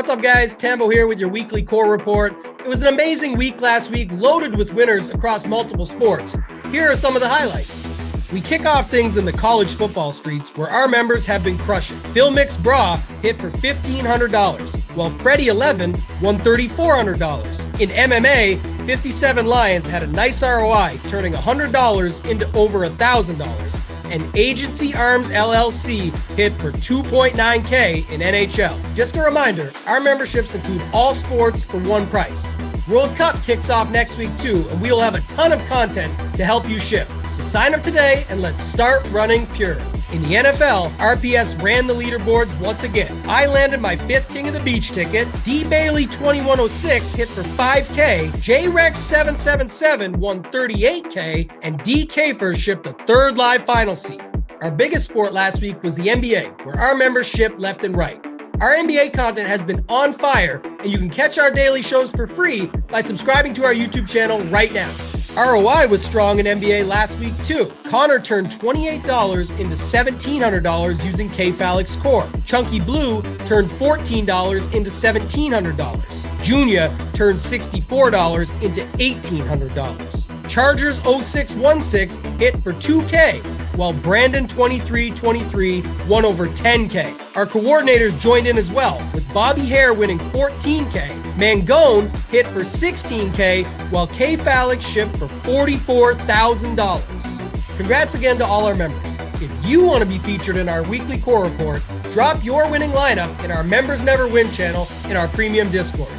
What's up, guys? Tambo here with your weekly core report. It was an amazing week last week, loaded with winners across multiple sports. Here are some of the highlights. We kick off things in the college football streets where our members have been crushing. Phil Mix Bra hit for $1,500, while Freddie 11 won $3,400. In MMA, 57 Lions had a nice ROI, turning $100 into over $1,000. And Agency Arms LLC hit for $2.9K in NHL. Just a reminder, our memberships include all sports for one price. World Cup kicks off next week too, and we will have a ton of content to help you shift. So sign up today and let's start running pure. In the NFL, RPS ran the leaderboards once again. I landed my 5th King of the Beach ticket. D. Bailey 2106 hit for $5K. J. Rex 777 won $38K. And D. Kafer shipped the 3rd live final seat. Our biggest sport last week was the NBA, where our members shipped left and right. Our NBA content has been on fire, and you can catch our daily shows for free by subscribing to our YouTube channel right now. ROI was strong in NBA last week too. Connor turned $28 into $1,700 using K-Falix Core. Chunky Blue turned $14 into $1,700. Junior turned $64 into $1,800. Chargers 0616 hit for $2K, while Brandon 2323 won over $10K. Our coordinators joined in as well, with Bobby Hare winning $14K. Mangone hit for $16K, while K-Falix shipped for $44,000. Congrats again to all our members. If you want to be featured in our weekly core report, drop your winning lineup in our Members Never Win channel in our premium Discord.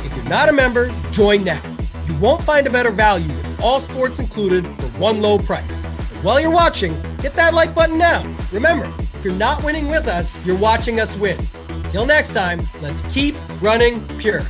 If you're not a member, join now. You won't find a better value with all sports included for one low price. And while you're watching, hit that like button now. Remember, if you're not winning with us, you're watching us win. Till next time, let's keep running pure.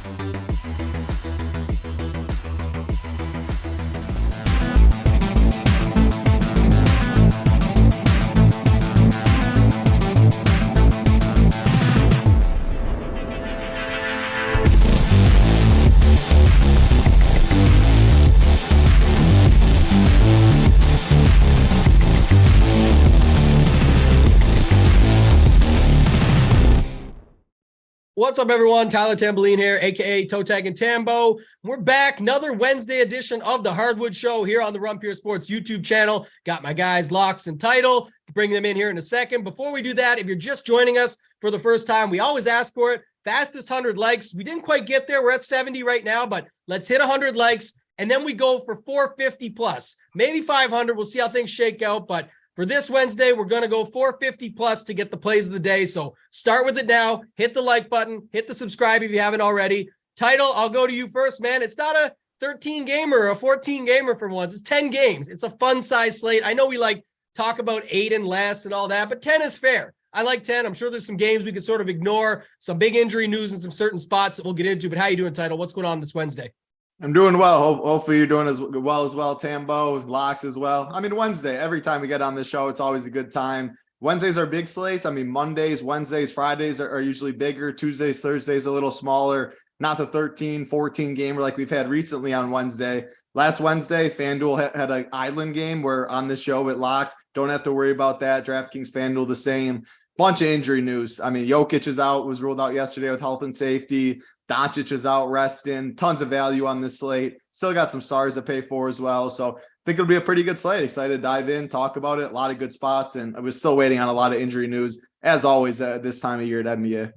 What's up, everyone? Tyler Tamboline here, aka Toe Tag and Tambo. We're back. Another Wednesday edition of the Hardwood Show here on the Run Pure Sports YouTube channel. Got my guys Locks and Title. Bring them in here in a second. Before we do that, if you're just joining us for the first time, we always ask for it. Fastest 100 likes. We didn't quite get there. We're at 70 right now, but let's hit 100 likes, and then we go for 450 plus, maybe 500. We'll see how things shake out, but for this Wednesday, we're going to go 450 plus to get the plays of the day. So start with it now. Hit the like button. Hit the subscribe if you haven't already. Title, I'll go to you first, man. It's not a 13 gamer or a 14 gamer for once. It's 10 games. It's a fun size slate. I know we talk about 8 and less and all that, but 10 is fair. I like 10. I'm sure there's some games we could sort of ignore, some big injury news in some certain spots that we'll get into. But how you doing, Title? What's going on this Wednesday? I'm doing well. Hopefully you're doing as well, Tambo, Locks as well. I mean, Wednesday, every time we get on the show, it's always a good time. Wednesdays are big slates. I mean, Mondays, Wednesdays, Fridays are usually bigger. Tuesdays, Thursdays, a little smaller. Not the 13, 14 gamer like we've had recently on Wednesday. Last Wednesday, FanDuel had an island game where on the show it locked. Don't have to worry about that. DraftKings, FanDuel, the same. Bunch of injury news. I mean, Jokic is out, was ruled out yesterday with health and safety. Doncic is out resting. Tons of value on this slate. Still got some stars to pay for as well. So I think it'll be a pretty good slate. Excited to dive in, talk about it. A lot of good spots. And I was still waiting on a lot of injury news, as always, this time of year at NBA.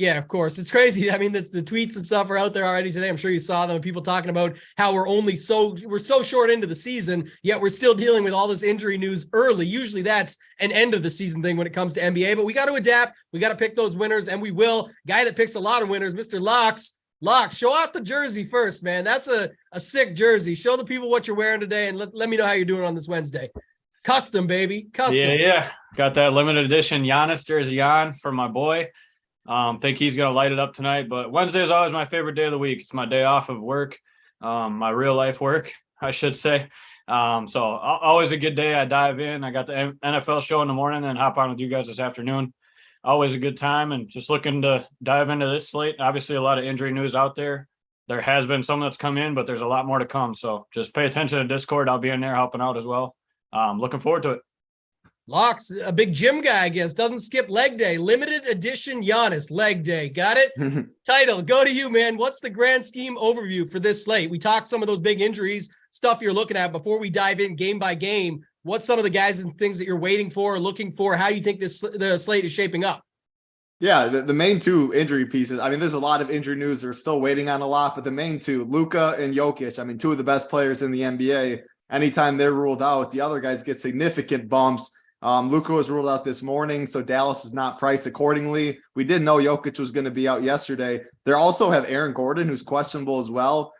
Yeah, of course. It's crazy. I mean, the tweets and stuff are out there already today. I'm sure you saw them. People talking about how we're so short into the season, yet we're still dealing with all this injury news early. Usually that's an end of the season thing when it comes to NBA, but we got to adapt. We got to pick those winners, and we will. Guy that picks a lot of winners, Mr. Locks. Locks, show off the jersey first, man. That's a sick jersey. Show the people what you're wearing today, and let me know how you're doing on this Wednesday. Custom, baby. Custom. Yeah. Got that limited edition Giannis jersey on for my boy. Think he's going to light it up tonight, but Wednesday is always my favorite day of the week. It's my day off of work, my real life work, I should say. So always a good day. I dive in. I got the NFL show in the morning and hop on with you guys this afternoon. Always a good time, and just looking to dive into this slate. Obviously a lot of injury news out there. There has been some that's come in, but there's a lot more to come. So just pay attention to Discord. I'll be in there helping out as well. Looking forward to it. Locks, a big gym guy, I guess, doesn't skip leg day. Limited edition Giannis leg day. Got it? Title, go to you, man. What's the grand scheme overview for this slate? We talked some of those big injuries, stuff you're looking at. Before we dive in game by game, what's some of the guys and things that you're waiting for or looking for? How do you think the slate is shaping up? Yeah, the main two injury pieces. I mean, there's a lot of injury news. They're still waiting on a lot, but the main two, Luka and Jokic, I mean, two of the best players in the NBA. Anytime they're ruled out, the other guys get significant bumps. Luka was ruled out this morning, so Dallas is not priced accordingly. We did know Jokic was going to be out yesterday. They also have Aaron Gordon, who's questionable as well,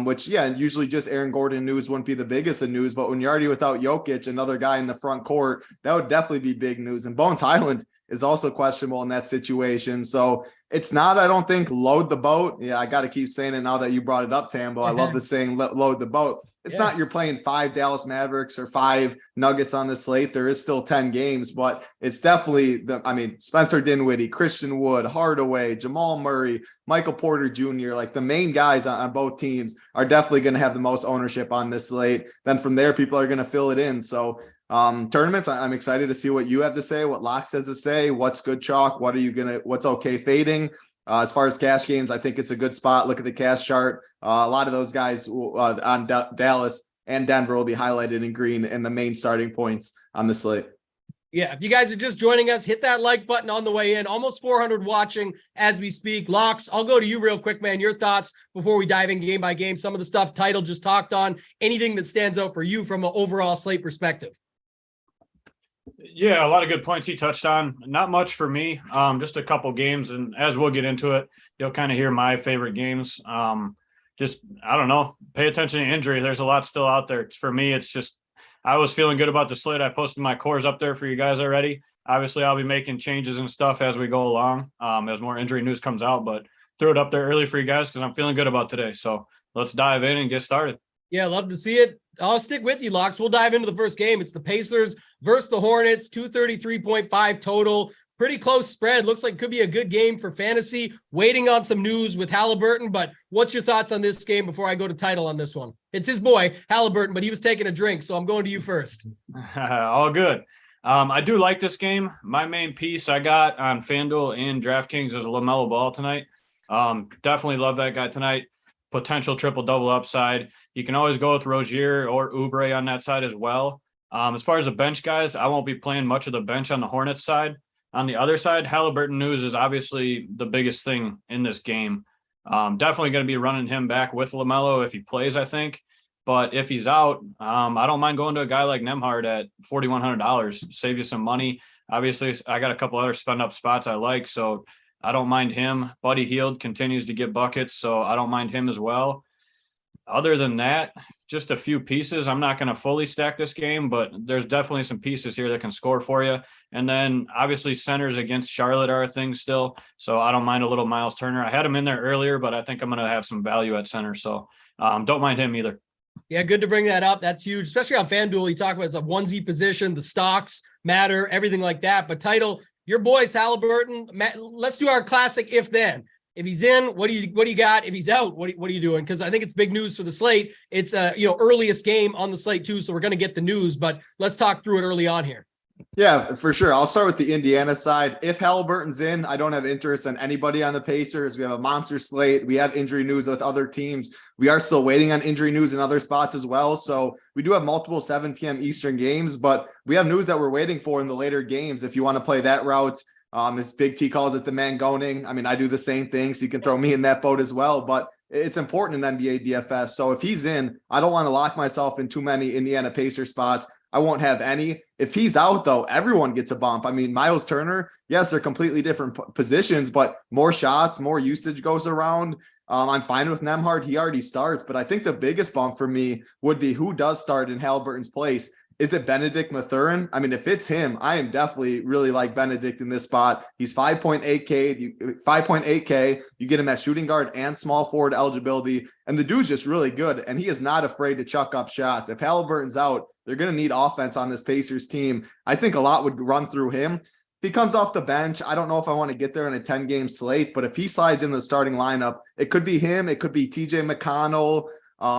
which, yeah, usually just Aaron Gordon news wouldn't be the biggest of news, but when you're already without Jokic, another guy in the front court, that would definitely be big news. And Bones Highland is also questionable in that situation. So it's not, I don't think, load the boat. Yeah, I got to keep saying it now that you brought it up, Tambo. I love the saying, load the boat. It's not you're playing 5 Dallas Mavericks or 5 Nuggets on the slate. There is still 10 games, but it's definitely Spencer Dinwiddie, Christian Wood, Hardaway, Jamal Murray, Michael Porter Jr., like the main guys on both teams are definitely going to have the most ownership on this slate. Then from there, people are going to fill it in. So tournaments, I'm excited to see what you have to say, what Locks has to say, what's good chalk, what's okay fading. As far as cash games, I think it's a good spot. Look at the cash chart. A lot of those guys on Dallas and Denver will be highlighted in green in the main starting points on the slate. Yeah, if you guys are just joining us, hit that like button on the way in. Almost 400 watching as we speak. Locks, I'll go to you real quick, man. Your thoughts before we dive in game by game. Some of the stuff Title just talked on. Anything that stands out for you from an overall slate perspective? Yeah, a lot of good points he touched on. Not much for me, just a couple games. And as we'll get into it, you'll kind of hear my favorite games. Just, I don't know, pay attention to injury. There's a lot still out there. For me, it's just, I was feeling good about the slate. I posted my cores up there for you guys already. Obviously, I'll be making changes and stuff as we go along, as more injury news comes out, but threw it up there early for you guys because I'm feeling good about today. So let's dive in and get started. Yeah, love to see it. I'll stick with you, Locks. We'll dive into the first game. It's the Pacers versus the Hornets, 233.5 total. Pretty close spread. Looks like it could be a good game for fantasy. Waiting on some news with Halliburton, but what's your thoughts on this game before I go to Title on this one? It's his boy, Halliburton, but he was taking a drink, so I'm going to you first. All good. I do like this game. My main piece I got on FanDuel and DraftKings is a LaMelo Ball tonight. Definitely love that guy tonight. Potential triple-double upside. You can always go with Rozier or Oubre on that side as well. As far as the bench guys, I won't be playing much of the bench on the Hornets side. On the other side, Halliburton news is obviously the biggest thing in this game. Definitely going to be running him back with LaMelo if he plays, I think. But if he's out, I don't mind going to a guy like Nembhard at $4,100. Save you some money. Obviously, I got a couple other spend-up spots I like, so I don't mind him. Buddy Hield continues to get buckets, so I don't mind him as well. Other than that, just a few pieces. I'm not going to fully stack this game, but there's definitely some pieces here that can score for you. And then obviously centers against Charlotte are a thing still, so I don't mind a little Miles Turner. I had him in there earlier, but I think I'm going to have some value at center, so don't mind him either. Yeah, good to bring that up. That's huge, especially on FanDuel. You talk about it's a onesie position, the stocks matter, everything like that. But Title, your boys, Halliburton, let's do our classic if then. If he's in, what do you got? If he's out, what are you doing? Because I think it's big news for the slate. It's earliest game on the slate too, so we're going to get the news. But let's talk through it early on here. Yeah, for sure. I'll start with the Indiana side. If Halliburton's in, I don't have interest in anybody on the Pacers. We have a monster slate. We have injury news with other teams. We are still waiting on injury news in other spots as well. So we do have multiple 7 p.m. Eastern games, but we have news that we're waiting for in the later games. If you want to play that route, as Big T calls it, the mangoning. I mean, I do the same thing, so you can throw me in that boat as well. But it's important in NBA DFS. So if he's in, I don't want to lock myself in too many Indiana Pacer spots. I won't have any. If he's out, though, everyone gets a bump. I mean, Miles Turner, yes, they're completely different positions, but more shots, more usage goes around. I'm fine with Nembhard. He already starts, but I think the biggest bump for me would be who does start in Halliburton's place. Is it Benedict Mathurin? I mean, if it's him, I am definitely really like Benedict in this spot. He's 5.8K. You get him at shooting guard and small forward eligibility. And the dude's just really good. And he is not afraid to chuck up shots. If Halliburton's out, they're going to need offense on this Pacers team. I think a lot would run through him. If he comes off the bench, I don't know if I want to get there in a 10-game slate, but if he slides into the starting lineup, it could be him. It could be TJ McConnell.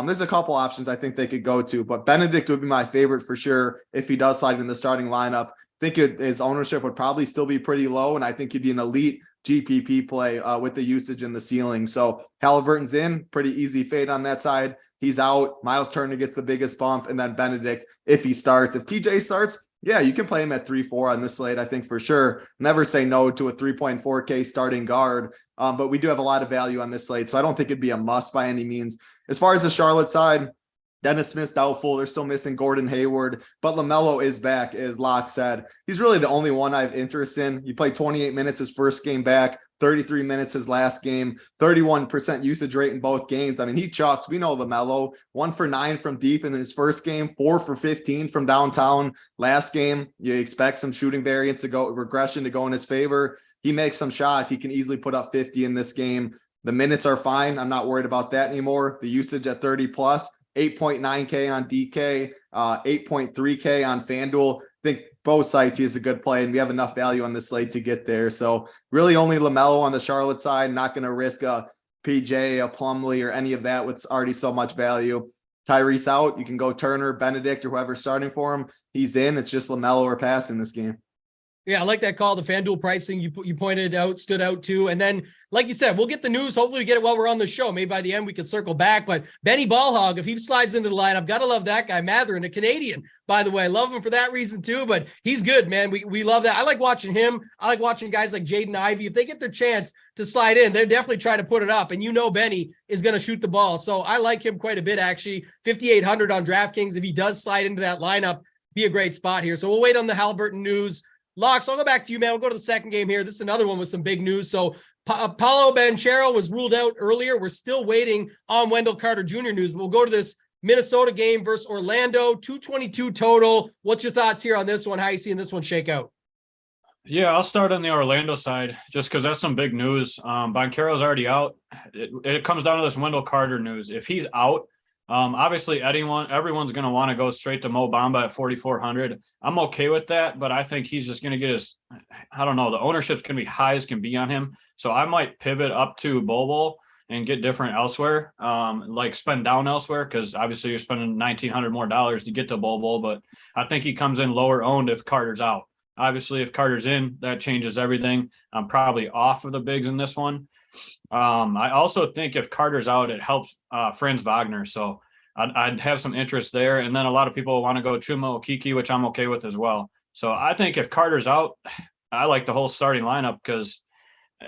There's a couple options I think they could go to, but Benedict would be my favorite for sure if he does slide in the starting lineup. think his ownership would probably still be pretty low, and I think he'd be an elite GPP play with the usage and the ceiling. So Halliburton's in, pretty easy fade on that side. He's out. Miles Turner gets the biggest bump, and then Benedict if he starts. If TJ starts, yeah, you can play him at 3-4 on this slate, I think for sure. Never say no to a 3.4K starting guard, but we do have a lot of value on this slate, so I don't think it'd be a must by any means. As far as the Charlotte side, Dennis Smith's doubtful. They're still missing Gordon Hayward, but LaMelo is back, as Locke said. He's really the only one I have interest in. He played 28 minutes his first game back, 33 minutes his last game, 31% usage rate in both games. I mean, he chucks. We know LaMelo, 1 for 9 from deep in his first game, 4 for 15 from downtown last game. You expect some shooting variance to go, regression to go in his favor. He makes some shots. He can easily put up 50 in this game. The minutes are fine. I'm not worried about that anymore. The usage at 30 plus. 8.9K on DK, 8.3K on FanDuel. I think both sites he is a good play, and we have enough value on the slate to get there. So really only LaMelo on the Charlotte side, not going to risk a PJ, a Plumlee, or any of that with already so much value. Tyrese out, you can go Turner, Benedict, or whoever's starting for him. He's in. It's just LaMelo or pass in this game. Yeah, I like that call. The FanDuel pricing you pointed out stood out too. And then, like you said, we'll get the news. Hopefully we get it while we're on the show. Maybe by the end we can circle back. But Benny Ballhog, if he slides into the lineup, gotta love that guy. Matherin, a Canadian, by the way. Love him for that reason too. But he's good, man. We love that. I like watching him. I like watching guys like Jaden Ivey. If they get their chance to slide in, they're definitely trying to put it up. And Benny is going to shoot the ball. So I like him quite a bit, actually. 5,800 on DraftKings. If he does slide into that lineup, be a great spot here. So we'll wait on the Halliburton news. Locks, I'll go back to you, man. We'll go to the second game here. This is another one with some big news. So Paolo Banchero was ruled out earlier. We're still waiting on Wendell Carter Jr. news. We'll go to this Minnesota game versus Orlando, 222 total. What's your thoughts here on this one? How you seeing this one shake out? Yeah, I'll start on the Orlando side just because that's some big news. Banchero's already out. It comes down to this Wendell Carter news. If he's out, obviously everyone's going to want to go straight to Mo Bamba at 4,400. I'm okay with that, but I think he's just going to get the ownership's going to be high as can be on him. So I might pivot up to Bobo and get different elsewhere, like spend down elsewhere, because obviously you're spending $1,900 more to get to Bobo, but I think he comes in lower owned if Carter's out. Obviously, if Carter's in, that changes everything. I'm probably off of the bigs in this one. I also think if Carter's out, it helps Franz Wagner. So I'd have some interest there. And then a lot of people want to go Chuma Okeke, which I'm okay with as well. So I think if Carter's out, I like the whole starting lineup because,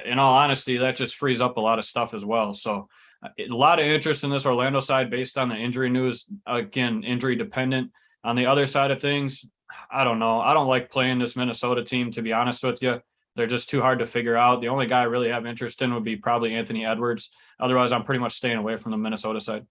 in all honesty, that just frees up a lot of stuff as well. So a lot of interest in this Orlando side based on the injury news. Again, injury dependent. On the other side of things, I don't know. I don't like playing this Minnesota team, to be honest with you. They're just too hard to figure out. The only guy I really have interest in would be probably Anthony Edwards. Otherwise, I'm pretty much staying away from the Minnesota side.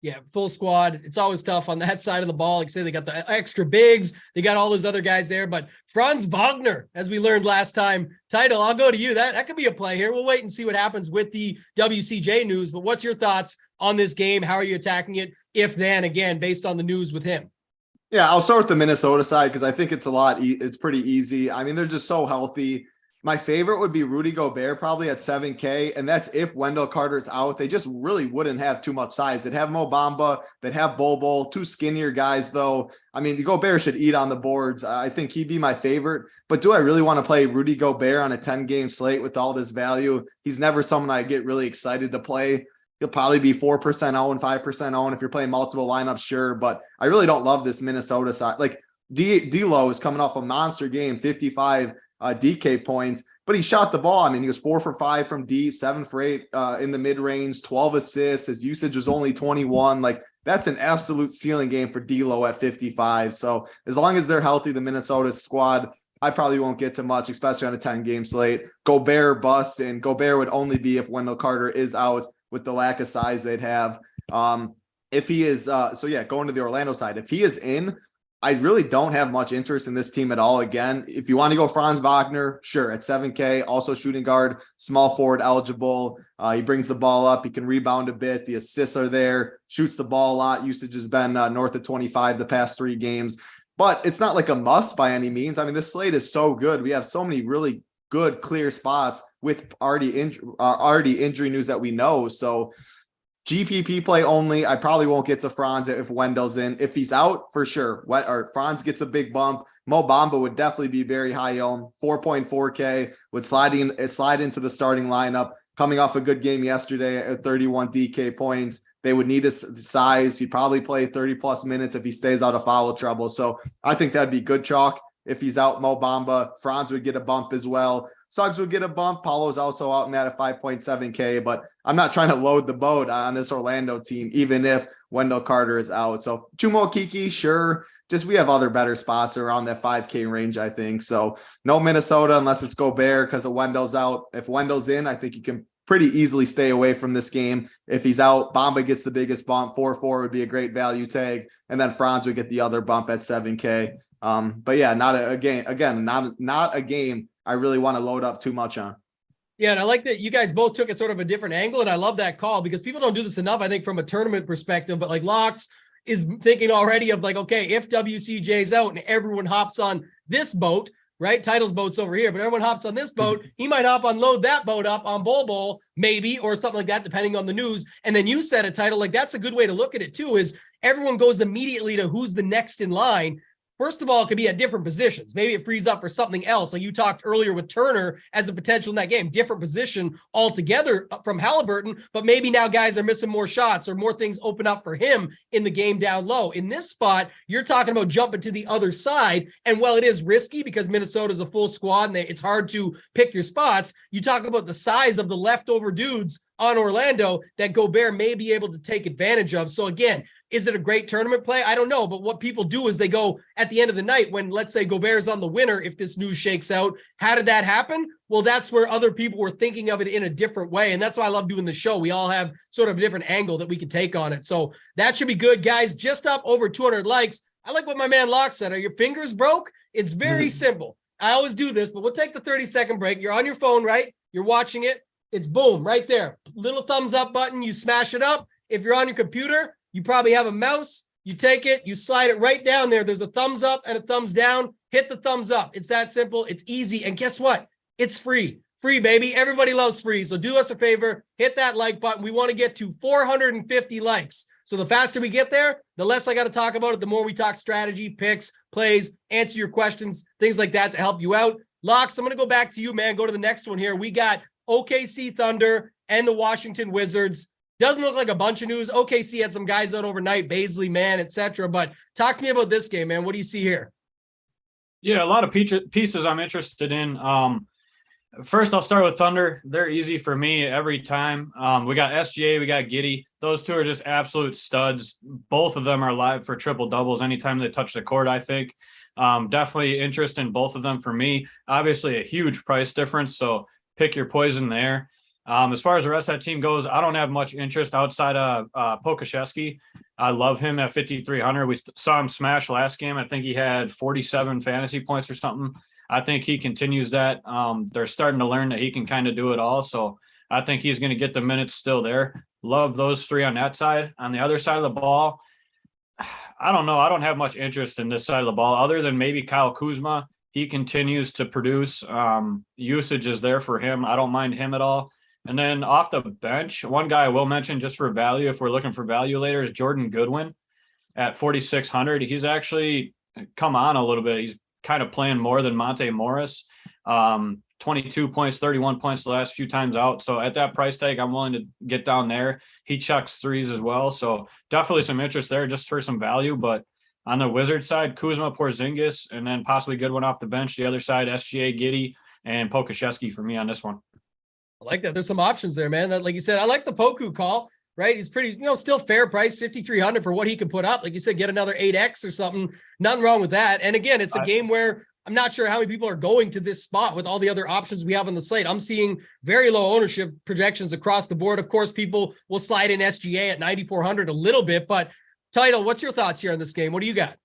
Yeah, full squad. It's always tough on that side of the ball. Like I say, they got the extra bigs. They got all those other guys there. But Franz Wagner, as we learned last time, title, I'll go to you. That could be a play here. We'll wait and see what happens with the WCJ news. But what's your thoughts on this game? How are you attacking it? If then, again, based on the news with him. Yeah, I'll start with the Minnesota side because I think it's pretty easy. I mean, they're just so healthy. My favorite would be Rudy Gobert, probably at 7K, and that's if Wendell Carter's out. They just really wouldn't have too much size. They'd have Mo Bamba, they'd have Bobo, two skinnier guys, though. I mean, Gobert should eat on the boards. I think he'd be my favorite. But do I really want to play Rudy Gobert on a 10-game slate with all this value? He's never someone I get really excited to play. He'll probably be 4% owned, 5% owned. If you're playing multiple lineups, sure. But I really don't love this Minnesota side. Like, D'Lo is coming off a monster game, 55 DK points, but he shot the ball. I mean, he was 4 for 5 from deep, 7 for 8 in the mid range, 12 assists. His usage was only 21. Like, that's an absolute ceiling game for D'Lo at 55. So as long as they're healthy, the Minnesota squad, I probably won't get to much, especially on a 10-game slate. Gobert bust, and Gobert would only be if Wendell Carter is out with the lack of size they'd have. If he is, going to the Orlando side, if he is in, I really don't have much interest in this team at all. Again, if you want to go Franz Wagner, sure, at 7K, also shooting guard, small forward eligible. He brings the ball up. He can rebound a bit. The assists are there, shoots the ball a lot. Usage has been north of 25 the past 3 games. But it's not like a must by any means. I mean, this slate is so good. We have so many really good, clear spots with already injury news that we know. So GPP play only. I probably won't get to Franz if Wendell's in. If he's out, for sure. Or Franz gets a big bump. Mo Bamba would definitely be very high owned. 4.4K would slide into the starting lineup. Coming off a good game yesterday at 31 DK points. They would need his size. He'd probably play 30 plus minutes if he stays out of foul trouble. So I think that'd be good chalk. If he's out, Mo Bamba, Franz would get a bump as well. Suggs would get a bump. Paulo's also out in that at 5.7K, but I'm not trying to load the boat on this Orlando team, even if Wendell Carter is out. So Chuma Okeke, sure. Just we have other better spots around that 5K range, I think. So no Minnesota unless it's Gobert because of Wendell's out. If Wendell's in, I think you can pretty easily stay away from this game. If he's out, Bamba gets the biggest bump. 4-4 would be a great value tag. And then Franz would get the other bump at 7K. But yeah, not a game. Again, not a game I really want to load up too much on. Yeah, and I like that you guys both took it sort of a different angle, and I love that call because people don't do this enough, I think, from a tournament perspective, but like Locks is thinking already of like, okay, if WCJ's out and everyone hops on this boat, right? Title's boat's over here, but everyone hops on this boat. He might hop on, load that boat up on Bol maybe, or something like that, depending on the news. And then you said a Title, like that's a good way to look at it too, is everyone goes immediately to who's the next in line. First of all, it could be at different positions. Maybe it frees up for something else. Like you talked earlier with Turner as a potential in that game, different position altogether from Halliburton, but maybe now guys are missing more shots or more things open up for him in the game down low. In this spot, you're talking about jumping to the other side. And while it is risky because Minnesota's a full squad and it's hard to pick your spots, you talk about the size of the leftover dudes on Orlando that Gobert may be able to take advantage of. So again, is it a great tournament play? I don't know. But what people do is they go at the end of the night when, let's say, Gobert's on the winner, if this news shakes out, how did that happen? Well, that's where other people were thinking of it in a different way. And that's why I love doing the show. We all have sort of a different angle that we can take on it. So that should be good, guys. Just up over 200 likes. I like what my man Locke said. Are your fingers broke? It's very simple. I always do this, but we'll take the 30-second break. You're on your phone, right? You're watching it. It's boom, right there. Little thumbs up button. You smash it up. If you're on your computer, you probably have a mouse. You take it, you slide it right down there. There's a thumbs up and a thumbs down. Hit the thumbs up. It's that simple. It's easy. And guess what? It's free. Free, baby. Everybody loves free. So do us a favor. Hit that like button. We want to get to 450 likes. So the faster we get there, the less I got to talk about it, the more we talk strategy, picks, plays, answer your questions, things like that to help you out. Locks, I'm going to go back to you, man. Go to the next one here. We got OKC Thunder and the Washington Wizards. Doesn't look like a bunch of news. OKC had some guys out overnight, Baisley, man, etc. But talk to me about this game, man. What do you see here? Yeah, a lot of pieces I'm interested in. First, I'll start with Thunder. They're easy for me every time. We got SGA, we got Giddey. Those two are just absolute studs. Both of them are live for triple doubles anytime they touch the court, I think. Definitely interest in both of them for me. Obviously, a huge price difference, so pick your poison there. As far as the rest of that team goes, I don't have much interest outside of Pokusevski. I love him at 5,300. We saw him smash last game. I think he had 47 fantasy points or something. I think he continues that. They're starting to learn that he can kind of do it all. So I think he's going to get the minutes still there. Love those three on that side. On the other side of the ball, I don't know. I don't have much interest in this side of the ball other than maybe Kyle Kuzma. He continues to produce. Usage is there for him. I don't mind him at all. And then off the bench, one guy I will mention just for value, if we're looking for value later, is Jordan Goodwin at 4,600. He's actually come on a little bit. He's kind of playing more than Monte Morris. 22 points, 31 points the last few times out. So at that price tag, I'm willing to get down there. He chucks threes as well. So definitely some interest there just for some value. But on the Wizards side, Kuzma, Porzingis, and then possibly Goodwin off the bench. The other side, SGA, Giddey, and Pokusevski for me on this one. I like that. There's some options there, man. That, like you said, I like the Poku call, right? He's pretty, still fair price, 5,300 for what he can put up. Like you said, get another 8X or something. Nothing wrong with that. And again, it's a game where I'm not sure how many people are going to this spot with all the other options we have on the slate. I'm seeing very low ownership projections across the board. Of course, people will slide in SGA at 9,400 a little bit, but Title, what's your thoughts here on this game? What do you got?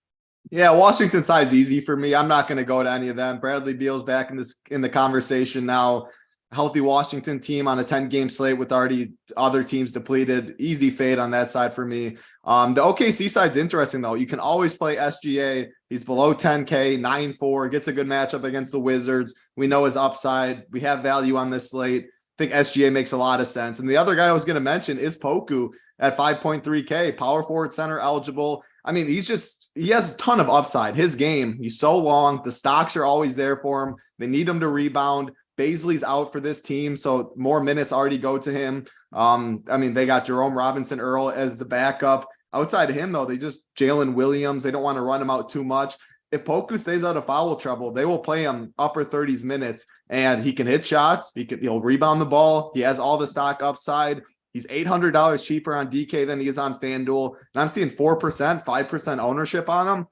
Yeah, Washington side's easy for me. I'm not going to go to any of them. Bradley Beal's back in the conversation now. Healthy Washington team on a 10-game slate with already other teams depleted. Easy fade on that side for me. The OKC side's interesting, though. You can always play SGA. He's below 10K, 9-4, gets a good matchup against the Wizards. We know his upside. We have value on this slate. think SGA makes a lot of sense. And the other guy I was going to mention is Poku at 5.3K, power forward, center eligible. I mean, he has a ton of upside. His game, he's so long. The stocks are always there for him. They need him to rebound. Baisley's out for this team, so more minutes already go to him. I mean, they got Jerome Robinson Earl as the backup. Outside of him, though, they just Jalen Williams. They don't want to run him out too much. If Poku stays out of foul trouble, they will play him upper 30s minutes, and he can hit shots. He'll rebound the ball. He has all the stock upside. He's $800 cheaper on DK than he is on FanDuel. And I'm seeing 4%, 5% ownership on him.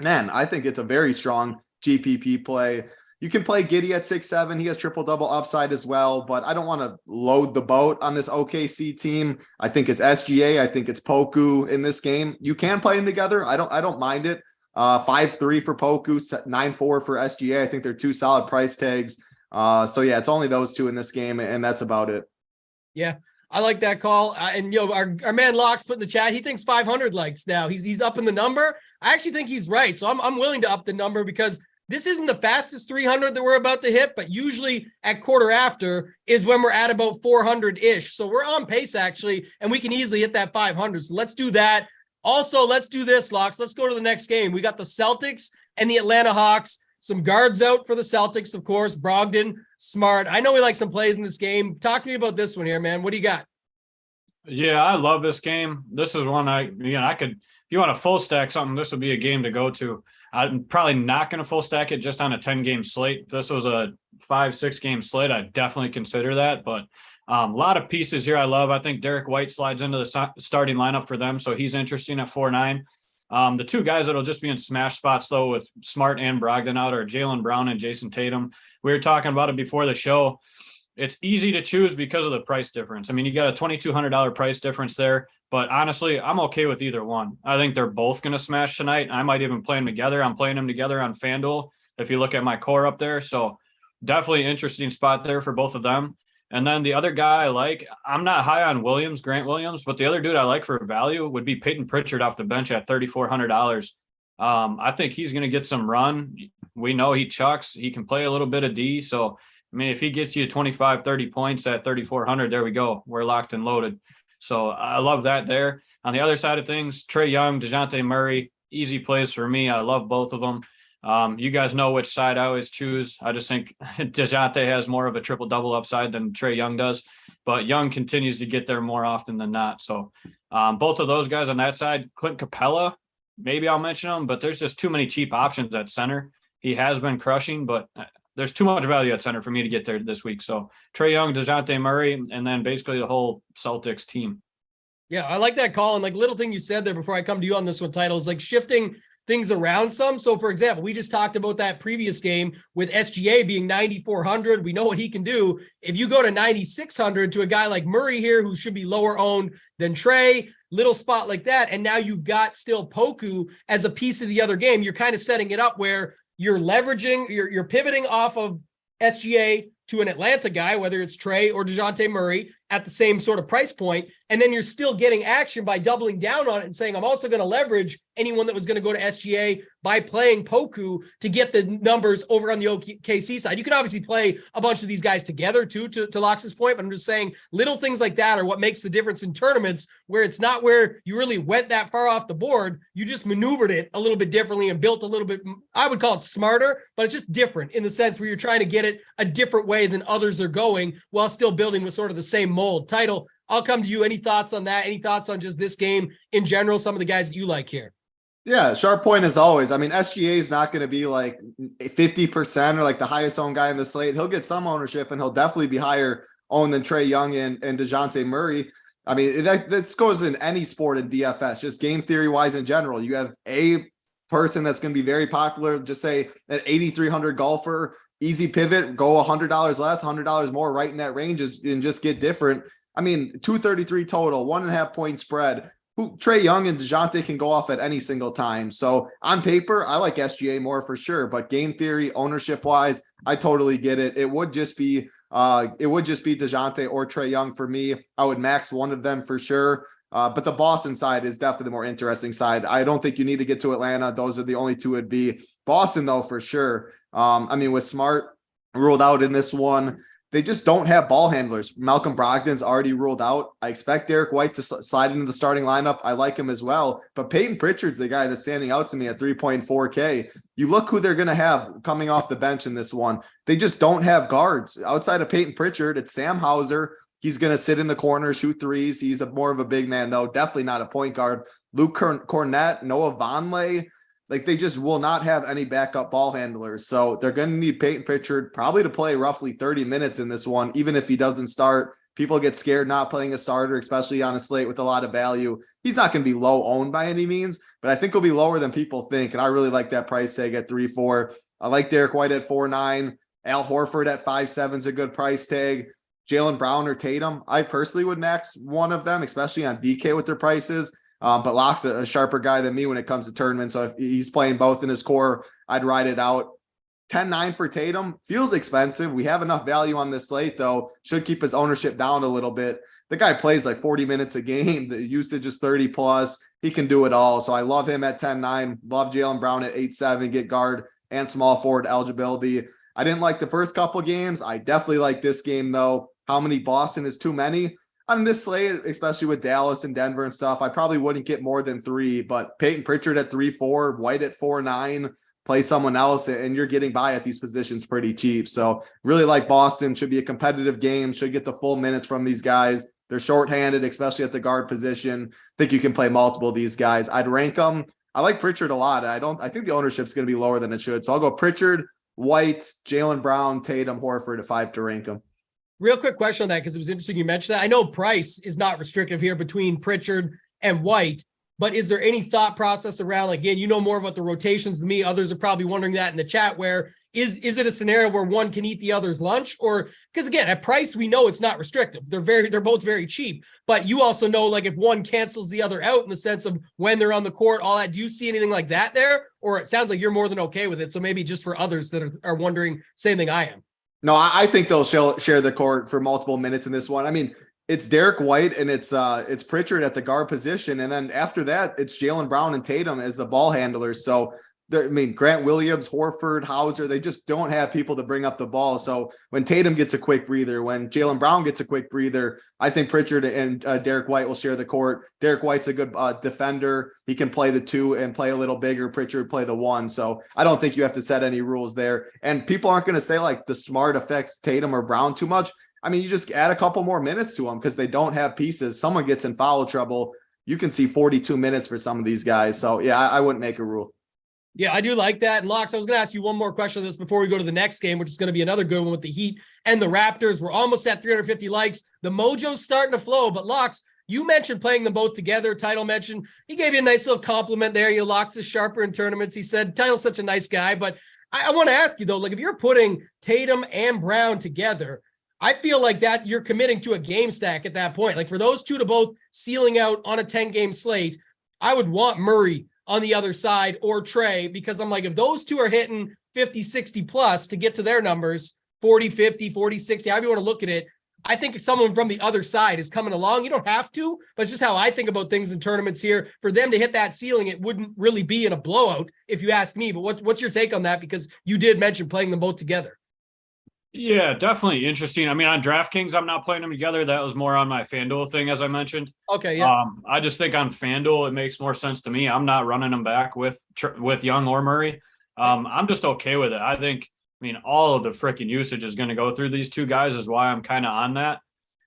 Man, I think it's a very strong GPP play. You can play Giddey at 6-7. He has triple-double upside as well, but I don't want to load the boat on this OKC team. I think it's SGA. I think it's Poku in this game. You can play them together. I don't mind it. 5-3 for Poku, 9-4 for SGA. I think they're two solid price tags. So yeah, it's only those two in this game, and that's about it. Yeah, I like that call. And our man Locks put in the chat, he thinks 500 likes now. He's up in the number. I actually think he's right. So I'm willing to up the number because this isn't the fastest 300 that we're about to hit, but usually at quarter after is when we're at about 400-ish. So we're on pace actually, and we can easily hit that 500. So let's do that. Also, let's do this, Locks. Let's go to the next game. We got the Celtics and the Atlanta Hawks. Some guards out for the Celtics, of course. Brogdon, Smart. I know we like some plays in this game. Talk to me about this one here, man. What do you got? Yeah, I love this game. This is one I could, if you want to full stack something, this would be a game to go to. I'm probably not going to full stack it just on a 10-game slate. If this was a 5-6 game slate, I'd definitely consider that. But a lot of pieces here I love. I think Derek White slides into the starting lineup for them, so he's interesting at 4-9. The two guys that'll just be in smash spots, though, with Smart and Brogdon out are Jaylen Brown and Jason Tatum. We were talking about it before the show. It's easy to choose because of the price difference. I mean, you got a $2,200 price difference there, but honestly, I'm okay with either one. I think they're both going to smash tonight. I might even play them together. I'm playing them together on FanDuel if you look at my core up there. So definitely interesting spot there for both of them. And then the other guy I like, I'm not high on Grant Williams, but the other dude I like for value would be Peyton Pritchard off the bench at $3,400. I think he's going to get some run. We know he chucks. He can play a little bit of D. So, I mean, if he gets you 25, 30 points at 3,400, there we go. We're locked and loaded. So I love that there. On the other side of things, Trae Young, DeJounte Murray, easy plays for me. I love both of them. You guys know which side I always choose. I just think DeJounte has more of a triple-double upside than Trae Young does, but Young continues to get there more often than not. So both of those guys on that side, Clint Capella, maybe I'll mention him, but there's just too many cheap options at center. He has been crushing, but there's too much value at center for me to get there this week. So Trae Young, DeJounte Murray, and then basically the whole Celtics team. Yeah, I like that call. And like little thing you said there before I come to you on this one, Title, is like shifting things around some. So for example, we just talked about that previous game with SGA being 9,400. We know what he can do. If you go to 9,600 to a guy like Murray here, who should be lower owned than Trae, little spot like that. And now you've got still Poku as a piece of the other game. You're kind of setting it up where you're leveraging, you're pivoting off of SGA to an Atlanta guy, whether it's Trae or DeJounte Murray at the same sort of price point. And then you're still getting action by doubling down on it and saying, I'm also going to leverage anyone that was going to go to SGA by playing Poku to get the numbers over on the OKC side. You can obviously play a bunch of these guys together too, to Lox's point, but I'm just saying little things like that are what makes the difference in tournaments where it's not where you really went that far off the board. You just maneuvered it a little bit differently and built a little bit, I would call it smarter, but it's just different in the sense where you're trying to get it a different way than others are going while still building with sort of the same mold. Title, I'll come to you. Any thoughts on that? Any thoughts on just this game in general? Some of the guys that you like here. Yeah, sharp point as always. I mean, SGA is not going to be like 50% or like the highest owned guy in the slate. He'll get some ownership and he'll definitely be higher owned than Trae Young and DeJounte Murray. I mean, that goes in any sport in DFS, just game theory wise in general. You have a person that's going to be very popular, just say an 8,300 golfer, easy pivot, go $100 less, $100 more, right in that range and just get different. I mean, 233 total, 1.5 point spread. Trae Young and DeJounte can go off at any single time. So on paper, I like SGA more for sure, but game theory, ownership wise, I totally get it. It would just be DeJounte or Trae Young for me. I would max one of them for sure. But the Boston side is definitely the more interesting side. I don't think you need to get to Atlanta. Those are the only two it'd be. Boston though, for sure. I mean, with Smart ruled out in this one, they just don't have ball handlers. Malcolm Brogdon's already ruled out. I expect Derek White to slide into the starting lineup. I like him as well. But Peyton Pritchard's the guy that's standing out to me at 3.4K. You look who they're going to have coming off the bench in this one. They just don't have guards. Outside of Peyton Pritchard, it's Sam Hauser. He's going to sit in the corner, shoot threes. He's more of a big man, though. Definitely not a point guard. Luke Cornett, Noah Vonleh. Like, they just will not have any backup ball handlers. So they're going to need Peyton Pritchard probably to play roughly 30 minutes in this one, even if he doesn't start. People get scared not playing a starter, especially on a slate with a lot of value. He's not going to be low owned by any means, but I think he'll be lower than people think. And I really like that price tag at 3.4. I like Derek White at 4.9. Al Horford at 5.7 is a good price tag. Jaylen Brown or Tatum, I personally would max one of them, especially on DK with their prices. But Locke's a sharper guy than me when it comes to tournaments. So if he's playing both in his core, I'd ride it out. 10.9 for Tatum feels expensive. We have enough value on this slate, though. Should keep his ownership down a little bit. The guy plays like 40 minutes a game. The usage is 30 plus. He can do it all. So I love him at 10.9. Love Jaylen Brown at 8.7. Get guard and small forward eligibility. I didn't like the first couple games. I definitely like this game, though. How many Boston is too many? On this slate, especially with Dallas and Denver and stuff, I probably wouldn't get more than 3, but Peyton Pritchard at 3.4, White at 4.9, play someone else, and you're getting by at these positions pretty cheap. So really like Boston. Should be a competitive game, should get the full minutes from these guys. They're shorthanded, especially at the guard position. Think you can play multiple of these guys. I'd rank them. I like Pritchard a lot. I think the ownership's going to be lower than it should. So I'll go Pritchard, White, Jaylen Brown, Tatum, Horford at 5 to rank them. Real quick question on that, because it was interesting you mentioned that. I know price is not restrictive here between Pritchard and White, but is there any thought process around, like, again, you know more about the rotations than me. Others are probably wondering that in the chat, where is it a scenario where one can eat the other's lunch? Or, because again, at price, we know it's not restrictive. They're both very cheap, but you also know, like, if one cancels the other out in the sense of when they're on the court, all that. Do you see anything like that there? Or it sounds like you're more than okay with it. So maybe just for others that are wondering, same thing I am. No, I think they'll share the court for multiple minutes in this one. I mean, it's Derek White and it's Pritchard at the guard position. And then after that, it's Jaylen Brown and Tatum as the ball handlers. So, Grant Williams, Horford, Hauser, they just don't have people to bring up the ball. So when Tatum gets a quick breather, when Jaylen Brown gets a quick breather, I think Pritchard and Derek White will share the court. Derek White's a good defender. He can play the 2 and play a little bigger. Pritchard play the 1. So I don't think you have to set any rules there. And people aren't going to say like the smart affects Tatum or Brown too much. I mean, you just add a couple more minutes to them because they don't have pieces. Someone gets in foul trouble. You can see 42 minutes for some of these guys. So yeah, I wouldn't make a rule. Yeah, I do like that. And Locks, I was going to ask you one more question on this before we go to the next game, which is going to be another good one with the Heat and the Raptors. We're almost at 350 likes. The mojo's starting to flow. But Locks, you mentioned playing them both together. Title mentioned, he gave you a nice little compliment there. You Locks is sharper in tournaments. He said, Title's such a nice guy. But I want to ask you, though, like, if you're putting Tatum and Brown together, I feel like that you're committing to a game stack at that point. Like, for those two to both ceiling out on a 10-game slate, I would want Murray on the other side or Trey, because I'm like, if those two are hitting 50, 60 plus to get to their numbers, 40, 50, 40, 60, however you want to look at it, I think someone from the other side is coming along. You don't have to, but it's just how I think about things in tournaments here. For them to hit that ceiling, it wouldn't really be in a blowout, if you ask me. But what's your take on that? Because you did mention playing them both together. Yeah, definitely interesting. I mean, on DraftKings, I'm not playing them together. That was more on my FanDuel thing, as I mentioned. Okay, yeah. I just think on FanDuel, it makes more sense to me. I'm not running them back with Young or Murray. I'm just okay with it. I mean, all of the freaking usage is going to go through these two guys is why I'm kind of on that.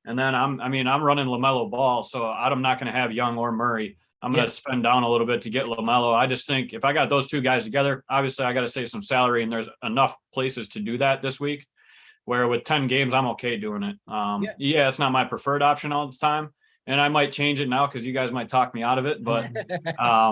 And then I'm running LaMelo Ball, so I'm not going to have Young or Murray. I'm going to spend down a little bit to get LaMelo. I just think if I got those two guys together, obviously I got to save some salary, and there's enough places to do that this week. Where with 10 games, I'm okay doing it. Yeah, it's not my preferred option all the time. And I might change it now because you guys might talk me out of it. But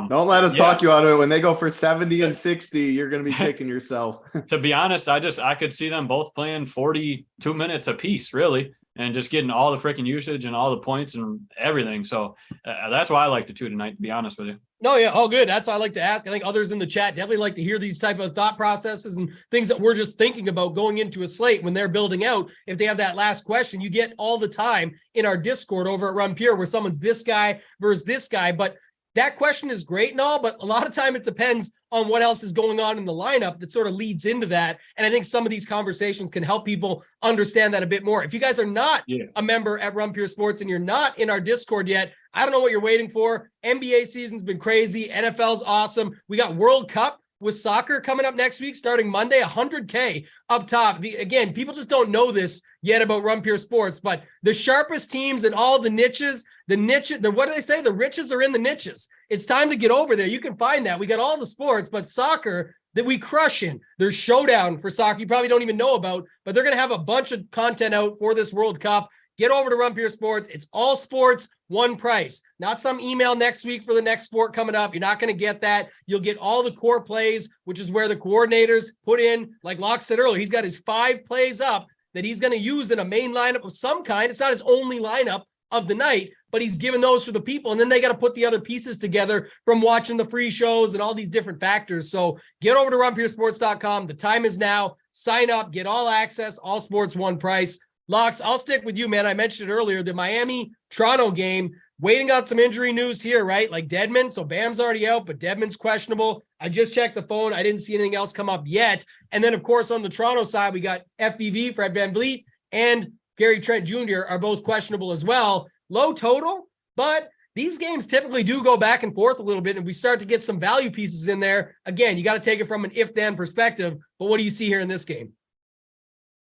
don't let us talk you out of it. When they go for 70 and 60, you're going to be kicking yourself. To be honest, I could see them both playing 42 minutes apiece, really, and just getting all the freaking usage and all the points and everything. So that's why I like the two tonight, to be honest with you. No, yeah, all good. That's what I like to ask. I think others in the chat definitely like to hear these type of thought processes and things that we're just thinking about going into a slate when they're building out. If they have that last question, you get all the time in our Discord over at Run Pure where someone's this guy versus this guy. But that question is great and all, but a lot of time it depends on what else is going on in the lineup that sort of leads into that. And I think some of these conversations can help people understand that a bit more. If you guys are not a member at Run Pure Sports and you're not in our Discord yet, I don't know what you're waiting for. NBA season's been crazy. NFL's awesome. We got World Cup with soccer coming up next week, starting Monday, 100K up top. Again, people just don't know this yet about Run Pure Sports, but the sharpest teams in all the niches, what do they say? The riches are in the niches. It's time to get over there. You can find that. We got all the sports, but soccer that we crush in. There's Showdown for soccer you probably don't even know about, but they're going to have a bunch of content out for this World Cup. Get over to Run Pure Sports. It's all sports, one price. Not some email next week for the next sport coming up. You're not going to get that. You'll get all the core plays, which is where the coordinators put in, like Locke said earlier, he's got his 5 plays up that he's going to use in a main lineup of some kind. It's not his only lineup of the night, but he's given those for the people. And then they got to put the other pieces together from watching the free shows and all these different factors. So get over to runpuresports.com. The time is now. Sign up, get all access, all sports, one price. Locks, I'll stick with you, man. I mentioned it earlier, the Miami-Toronto game, waiting on some injury news here, right? Like Dedmon, so Bam's already out, but Dedmon's questionable. I just checked the phone. I didn't see anything else come up yet. And then, of course, on the Toronto side, we got FVV, Fred VanVleet, and Gary Trent Jr. are both questionable as well. Low total, but these games typically do go back and forth a little bit, and we start to get some value pieces in there. Again, you got to take it from an if-then perspective, but what do you see here in this game?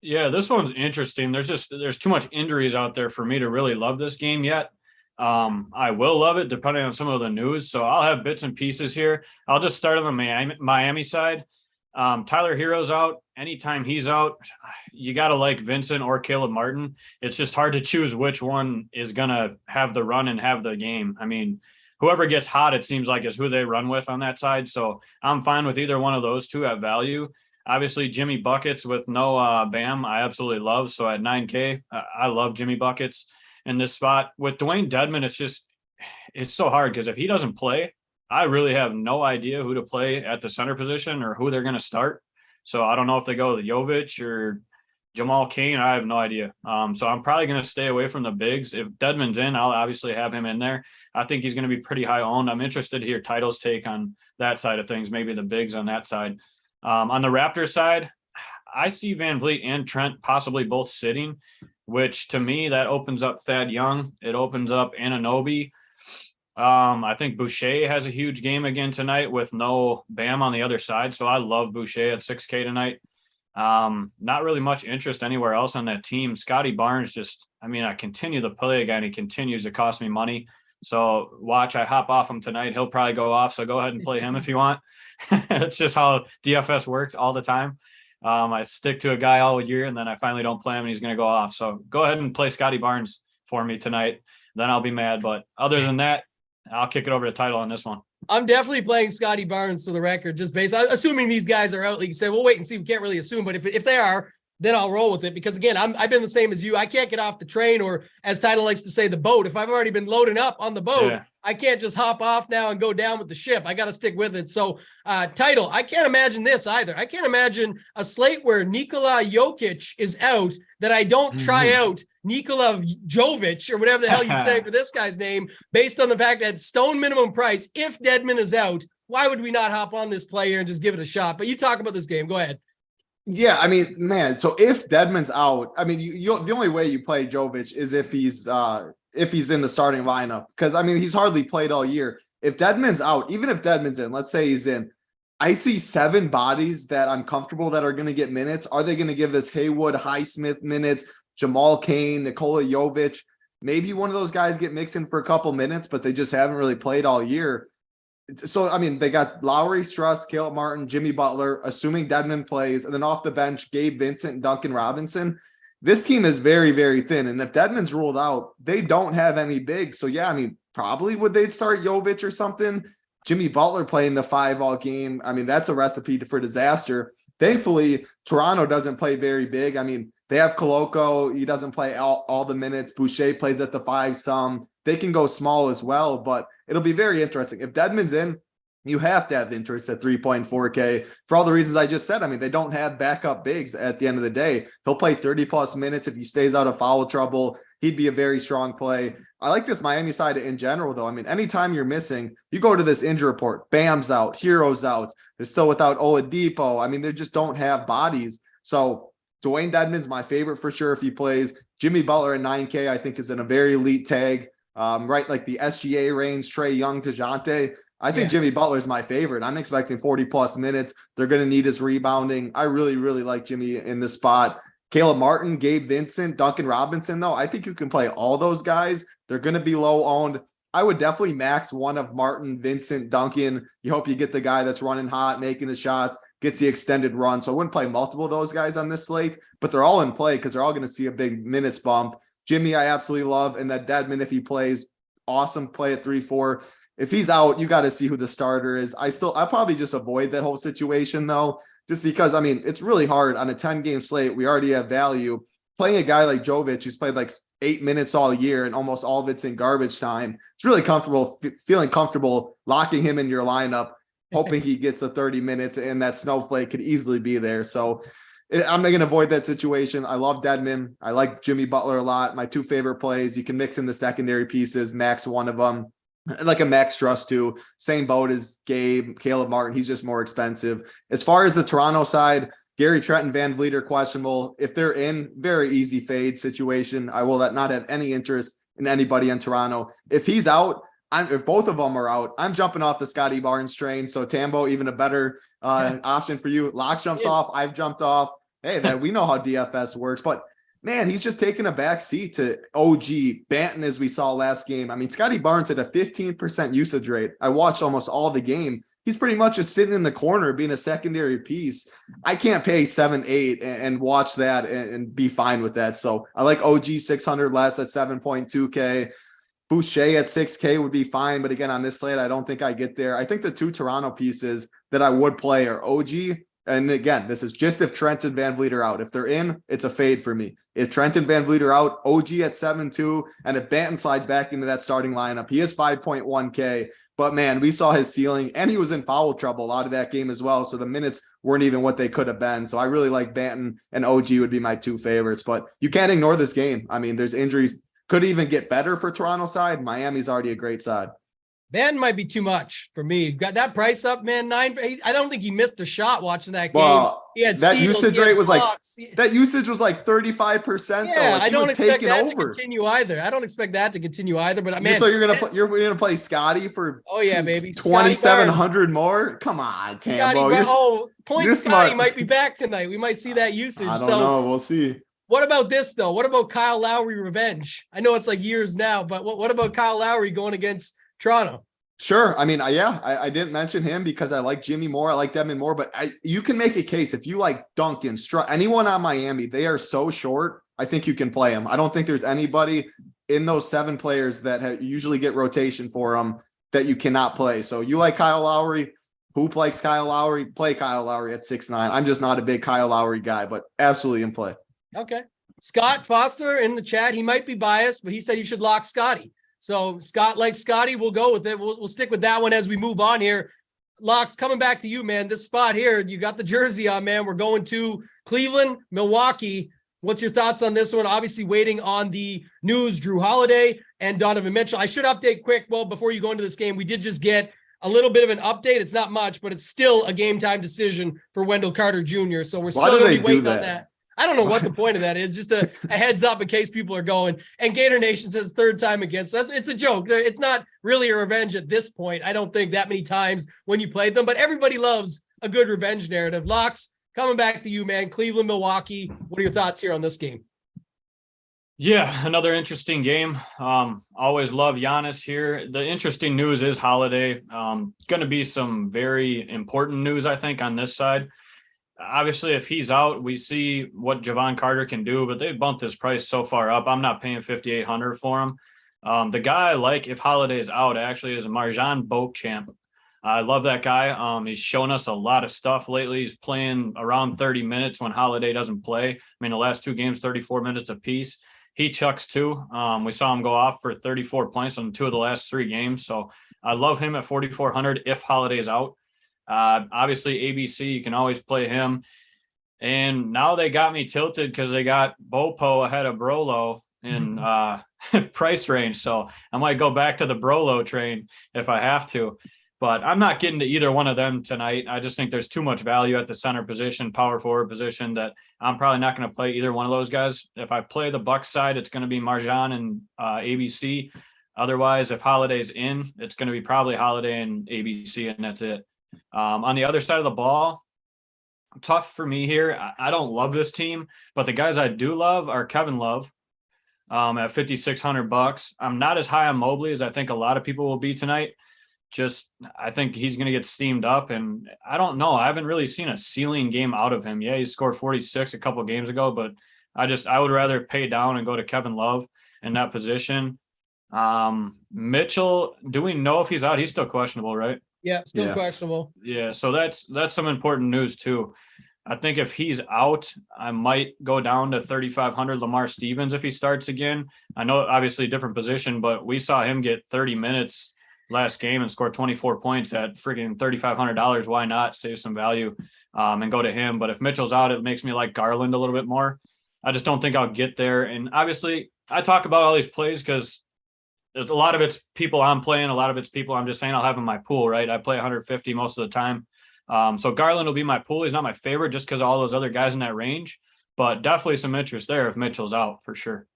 Yeah, this one's interesting. There's too much injuries out there for me to really love this game yet. I will love it depending on some of the news. So I'll have bits and pieces here. I'll just start on the Miami side. Tyler Hero's out. Anytime he's out, you got to like Vincent or Caleb Martin. It's just hard to choose which one is going to have the run and have the game. I mean, whoever gets hot, it seems like, is who they run with on that side. So I'm fine with either one of those two at value. Obviously, Jimmy Buckets with no Bam, I absolutely love. So at 9K, I love Jimmy Buckets in this spot. With Dwayne Dedmon, it's so hard because if he doesn't play, I really have no idea who to play at the center position or who they're going to start. So I don't know if they go with Jovic or Jamal Cain. I have no idea. So I'm probably going to stay away from the bigs. If Dedmon's in, I'll obviously have him in there. I think he's going to be pretty high owned. I'm interested to hear Title's take on that side of things, maybe the bigs on that side. On the Raptors side, I see VanVleet and Trent possibly both sitting, which to me, that opens up Thad Young. It opens up Anunoby. I think Boucher has a huge game again tonight with no Bam on the other side. So I love Boucher at 6K tonight. Not really much interest anywhere else on that team. Scotty Barnes I continue to play again. He continues to cost me money. So watch, I hop off him tonight. He'll probably go off. So go ahead and play him if you want. It's just how DFS works all the time. I stick to a guy all year and then I finally don't play him and he's going to go off. So go ahead and play Scotty Barnes for me tonight. Then I'll be mad. But other than that, I'll kick it over to Title on this one. I'm definitely playing Scotty Barnes for the record, just based assuming these guys are out. Like you said, we'll wait and see. We can't really assume, but if they are, then I'll roll with it because again, I've been the same as you. I can't get off the train or as Title likes to say, the boat. If I've already been loading up on the boat, I can't just hop off now and go down with the ship. I got to stick with it. So Title, I can't imagine this either. I can't imagine a slate where Nikola Jokic is out that I don't try out Nikola Jovic or whatever the hell you say for this guy's name based on the fact that stone minimum price, if Dedmon is out, why would we not hop on this play here and just give it a shot? But you talk about this game. Go ahead. Yeah, I mean, man, so if Dedmon's out, I mean, the only way you play Jovic is if he's in the starting lineup, because I mean, he's hardly played all year. If Dedmon's out, even if Dedmon's in, let's say he's in, I see 7 bodies that I'm comfortable that are going to get minutes. Are they going to give this Haywood, Highsmith minutes, Jamal Cain, Nikola Jovic? Maybe one of those guys get mixed in for a couple minutes, but they just haven't really played all year. So, I mean, they got Lowry, Struss, Caleb Martin, Jimmy Butler, assuming Dedmon plays, and then off the bench, Gabe Vincent and Duncan Robinson. This team is very, very thin. And if Dedmon's ruled out, they don't have any bigs. So, yeah, I mean, probably would they start Jovic or something? Jimmy Butler playing the 5 all game. I mean, that's a recipe for disaster. Thankfully, Toronto doesn't play very big. I mean, they have Koloko. He doesn't play all the minutes. Boucher plays at the 5 some. They can go small as well, but it'll be very interesting. If Dedmon's in, you have to have interest at 3.4K for all the reasons I just said. I mean, they don't have backup bigs at the end of the day. He'll play 30 plus minutes if he stays out of foul trouble. he'd be a very strong play. I like this Miami side in general, though. I mean, anytime you're missing, you go to this injury report, Bam's out, Hero's out. They're still without Oladipo. I mean, they just don't have bodies. So Dwayne Dedmon's my favorite for sure if he plays. Jimmy Butler at 9K, I think, is in a very elite tag. Right, like the SGA range, Trae Young, DeJounte. I think Jimmy Butler is my favorite. I'm expecting 40-plus minutes. They're going to need his rebounding. I really, really like Jimmy in this spot. Caleb Martin, Gabe Vincent, Duncan Robinson, though. I think you can play all those guys. They're going to be low owned. I would definitely max one of Martin, Vincent, Duncan. You hope you get the guy that's running hot, making the shots, gets the extended run. So I wouldn't play multiple of those guys on this slate, but they're all in play because they're all going to see a big minutes bump. Jimmy, I absolutely love. And that Dedmon, if he plays, awesome play at 3-4. If he's out, you got to see who the starter is. I'll probably just avoid that whole situation, though, just because, I mean, it's really hard on a 10-game slate. We already have value. Playing a guy like Jovic, who's played like 8 minutes all year and almost all of it's in garbage time, it's really comfortable, feeling comfortable locking him in your lineup, hoping he gets the 30 minutes, and that snowflake could easily be there. So I'm going to avoid that situation. I love Dedmon. I like Jimmy Butler a lot. My 2 favorite plays. You can mix in the secondary pieces, max one of them. Like a Max Truss too. Same boat as Gabe, Caleb Martin. He's just more expensive. As far as the Toronto side, Gary Trent and Van Vliet are questionable. If they're in, very easy fade situation. I will not have any interest in anybody in Toronto. If he's out, if both of them are out, I'm jumping off the Scotty Barnes train. So Tambo, even a better option for you. Locks jumps off. I've jumped off. Hey, we know how DFS works, but man, he's just taking a back seat to OG Banton, as we saw last game. I mean, Scotty Barnes had a 15% usage rate. I watched almost all the game. He's pretty much just sitting in the corner being a secondary piece. I can't pay 7-8 and watch that and be fine with that. So I like OG 600 less at 7.2K. Boucher at 6K would be fine. But again, on this slate, I don't think I get there. I think the 2 Toronto pieces that I would play are OG. And again, this is just if Trent and Van Vliet are out. If they're in, it's a fade for me. If Trent and Van Vliet are out, OG at 7.2. And if Banton slides back into that starting lineup, he is 5.1K. But man, we saw his ceiling, and he was in foul trouble a lot of that game as well. So the minutes weren't even what they could have been. So I really like Banton, and OG would be my 2 favorites. But you can't ignore this game. I mean, there's injuries. Could even get better for Toronto side. Miami's already a great side. Banton might be too much for me. Got that price up, man. I don't think he missed a shot watching that game. Well, he had that steals, usage rate was blocks. That usage was like 35%. Yeah, though. Like I don't expect that over. to continue either. I don't expect that to continue either. But man, so you're gonna play Scotty for baby, 2,700 more. Come on, Tambo. Scotty might be back tonight. We might see that usage. I don't know. We'll see. What about this though? What about Kyle Lowry revenge? I know it's like years now, but what about Kyle Lowry going against Toronto? Sure. I mean, I didn't mention him because I like Jimmy more. I like Dedmon more, but you can make a case if you like Duncan, anyone on Miami, they are so short. I think you can play them. I don't think there's anybody in those 7 players that usually get rotation for them that you cannot play. So you like Kyle Lowry. Who likes Kyle Lowry? Play Kyle Lowry at 6'9". I'm just not a big Kyle Lowry guy, but absolutely in play. Okay. Scott Foster in the chat. He might be biased, but he said you should lock Scotty. So Scott likes Scotty. We'll go with it. We'll stick with that one as we move on here. Locks, coming back to you, man. This spot here, you got the jersey on, man. We're going to Cleveland, Milwaukee. What's your thoughts on this one? Obviously waiting on the news, Drew Holiday and Donovan Mitchell. I should update quick. Well, before you go into this game, we did just get a little bit of an update. It's not much, but it's still a game time decision for Wendell Carter Jr. So we're still going to be waiting on that. I don't know what the point of that is. Just a heads up in case people are going. And Gator Nation says 3rd time against us. It's a joke. It's not really a revenge at this point. I don't think that many times when you played them, but everybody loves a good revenge narrative. Locks, coming back to you, man. Cleveland, Milwaukee. What are your thoughts here on this game? Yeah, another interesting game. Always love Giannis here. The interesting news is Holiday. Going to be some very important news, I think, on this side. Obviously, if he's out, we see what Javon Carter can do, but they've bumped his price so far up. I'm not paying $5,800 for him. The guy I like, if Holiday is out, actually is Marjan Beauchamp. I love that guy. He's shown us a lot of stuff lately. He's playing around 30 minutes when Holiday doesn't play. I mean, the last 2 games, 34 minutes apiece. He chucks 2. We saw him go off for 34 points on 2 of the last 3 games. So I love him at 4,400 if Holiday's out. Obviously ABC, you can always play him. And now they got me tilted because they got Bopo ahead of Brolo. in price range. So I might go back to the Brolo train if I have to. But I'm not getting to either one of them tonight. I just think there's too much value at the center position, power forward position, that I'm probably not going to play either one of those guys. If I play the Bucks side, it's going to be Marjan and ABC. Otherwise, if Holiday's in, it's going to be probably Holiday and ABC, and that's it. On the other side of the ball, tough for me here. I don't love this team, but the guys I do love are Kevin Love at $5,600. I'm not as high on Mobley as I think a lot of people will be tonight. I think he's going to get steamed up, and I don't know. I haven't really seen a ceiling game out of him. Yeah, he scored 46 a couple of games ago, but I would rather pay down and go to Kevin Love in that position. Mitchell, do we know if he's out? He's still questionable, right? Yeah, still questionable. Yeah, so that's some important news too. I think if he's out, I might go down to 3,500 Lamar Stevens if he starts again. I know obviously a different position, but we saw him get 30 minutes last game and score 24 points at freaking $3,500. Why not save some value and go to him? But if Mitchell's out, it makes me like Garland a little bit more. I just don't think I'll get there. And obviously I talk about all these plays because a lot of it's people I'm playing, a lot of it's people I'm just saying I'll have in my pool, right? I play 150 most of the time. So Garland will be my pool. He's not my favorite just because of all those other guys in that range, but definitely some interest there if Mitchell's out for sure.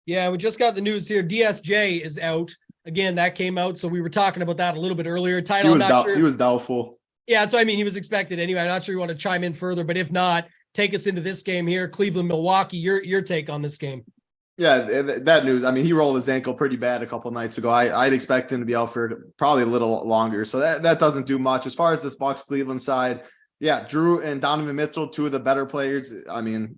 Yeah, we just got the news here. DSJ is out. Again, that came out, so we were talking about that a little bit earlier. Title, he was doubtful. Yeah, so I mean, he was expected anyway. I'm not sure you want to chime in further, but if not, take us into this game here. Cleveland, Milwaukee, your take on this game. Yeah, that news. I mean, he rolled his ankle pretty bad a couple nights ago. I'd expect him to be out for probably a little longer. So that doesn't do much. As far as this Bucks Cleveland side, yeah, Drew and Donovan Mitchell, two of the better players. I mean,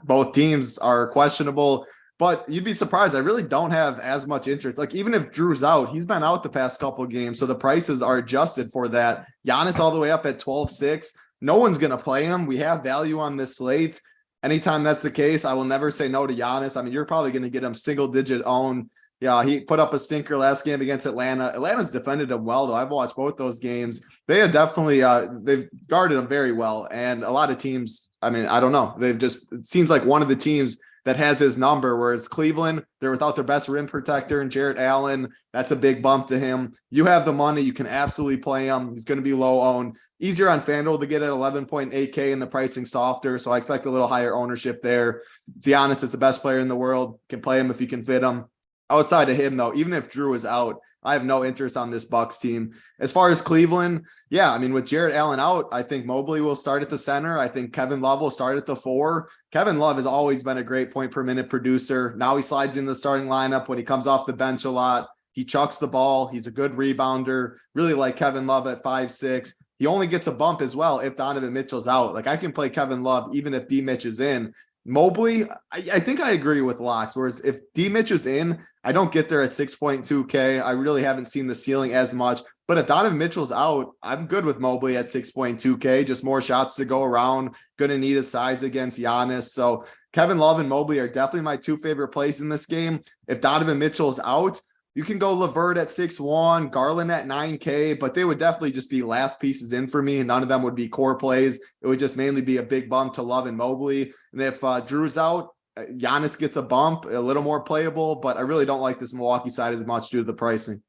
both teams are questionable. But you'd be surprised. I really don't have as much interest. Like, even if Drew's out, he's been out the past couple of games. So the prices are adjusted for that. Giannis all the way up at 12.6. No one's going to play him. We have value on this slate. Anytime that's the case, I will never say no to Giannis. I mean, you're probably going to get him single-digit own. Yeah, he put up a stinker last game against Atlanta. Atlanta's defended him well, though. I've watched both those games. They have definitely they've guarded him very well. And a lot of teams, I mean, I don't know. It seems like one of the teams that has his number, whereas Cleveland, they're without their best rim protector and Jarrett Allen. That's a big bump to him. You have the money. You can absolutely play him. He's going to be low owned. Easier on FanDuel to get at 11.8K and the pricing softer. So I expect a little higher ownership there. Giannis is the best player in the world. Can play him if you can fit him. Outside of him, though, even if Drew is out, I have no interest on this Bucks team. As far as Cleveland, yeah, I mean, with Jarrett Allen out, I think Mobley will start at the center. I think Kevin Love will start at the 4. Kevin Love has always been a great point per minute producer. Now he slides in the starting lineup when he comes off the bench a lot. He chucks the ball. He's a good rebounder. Really like Kevin Love at 5'6". He only gets a bump as well if Donovan Mitchell's out. Like, I can play Kevin Love even if D Mitch is in. Mobley, I think I agree with Locks, whereas if D Mitch is in, I don't get there at 6.2K. I really haven't seen the ceiling as much. But if Donovan Mitchell's out, I'm good with Mobley at 6.2K. Just more shots to go around. Going to need his size against Giannis. So Kevin Love and Mobley are definitely my two favorite plays in this game. If Donovan Mitchell's out, you can go LeVert at 6.1, Garland at 9K, but they would definitely just be last pieces in for me. And none of them would be core plays. It would just mainly be a big bump to Love and Mobley. And if Drew's out, Giannis gets a bump, a little more playable, but I really don't like this Milwaukee side as much due to the pricing.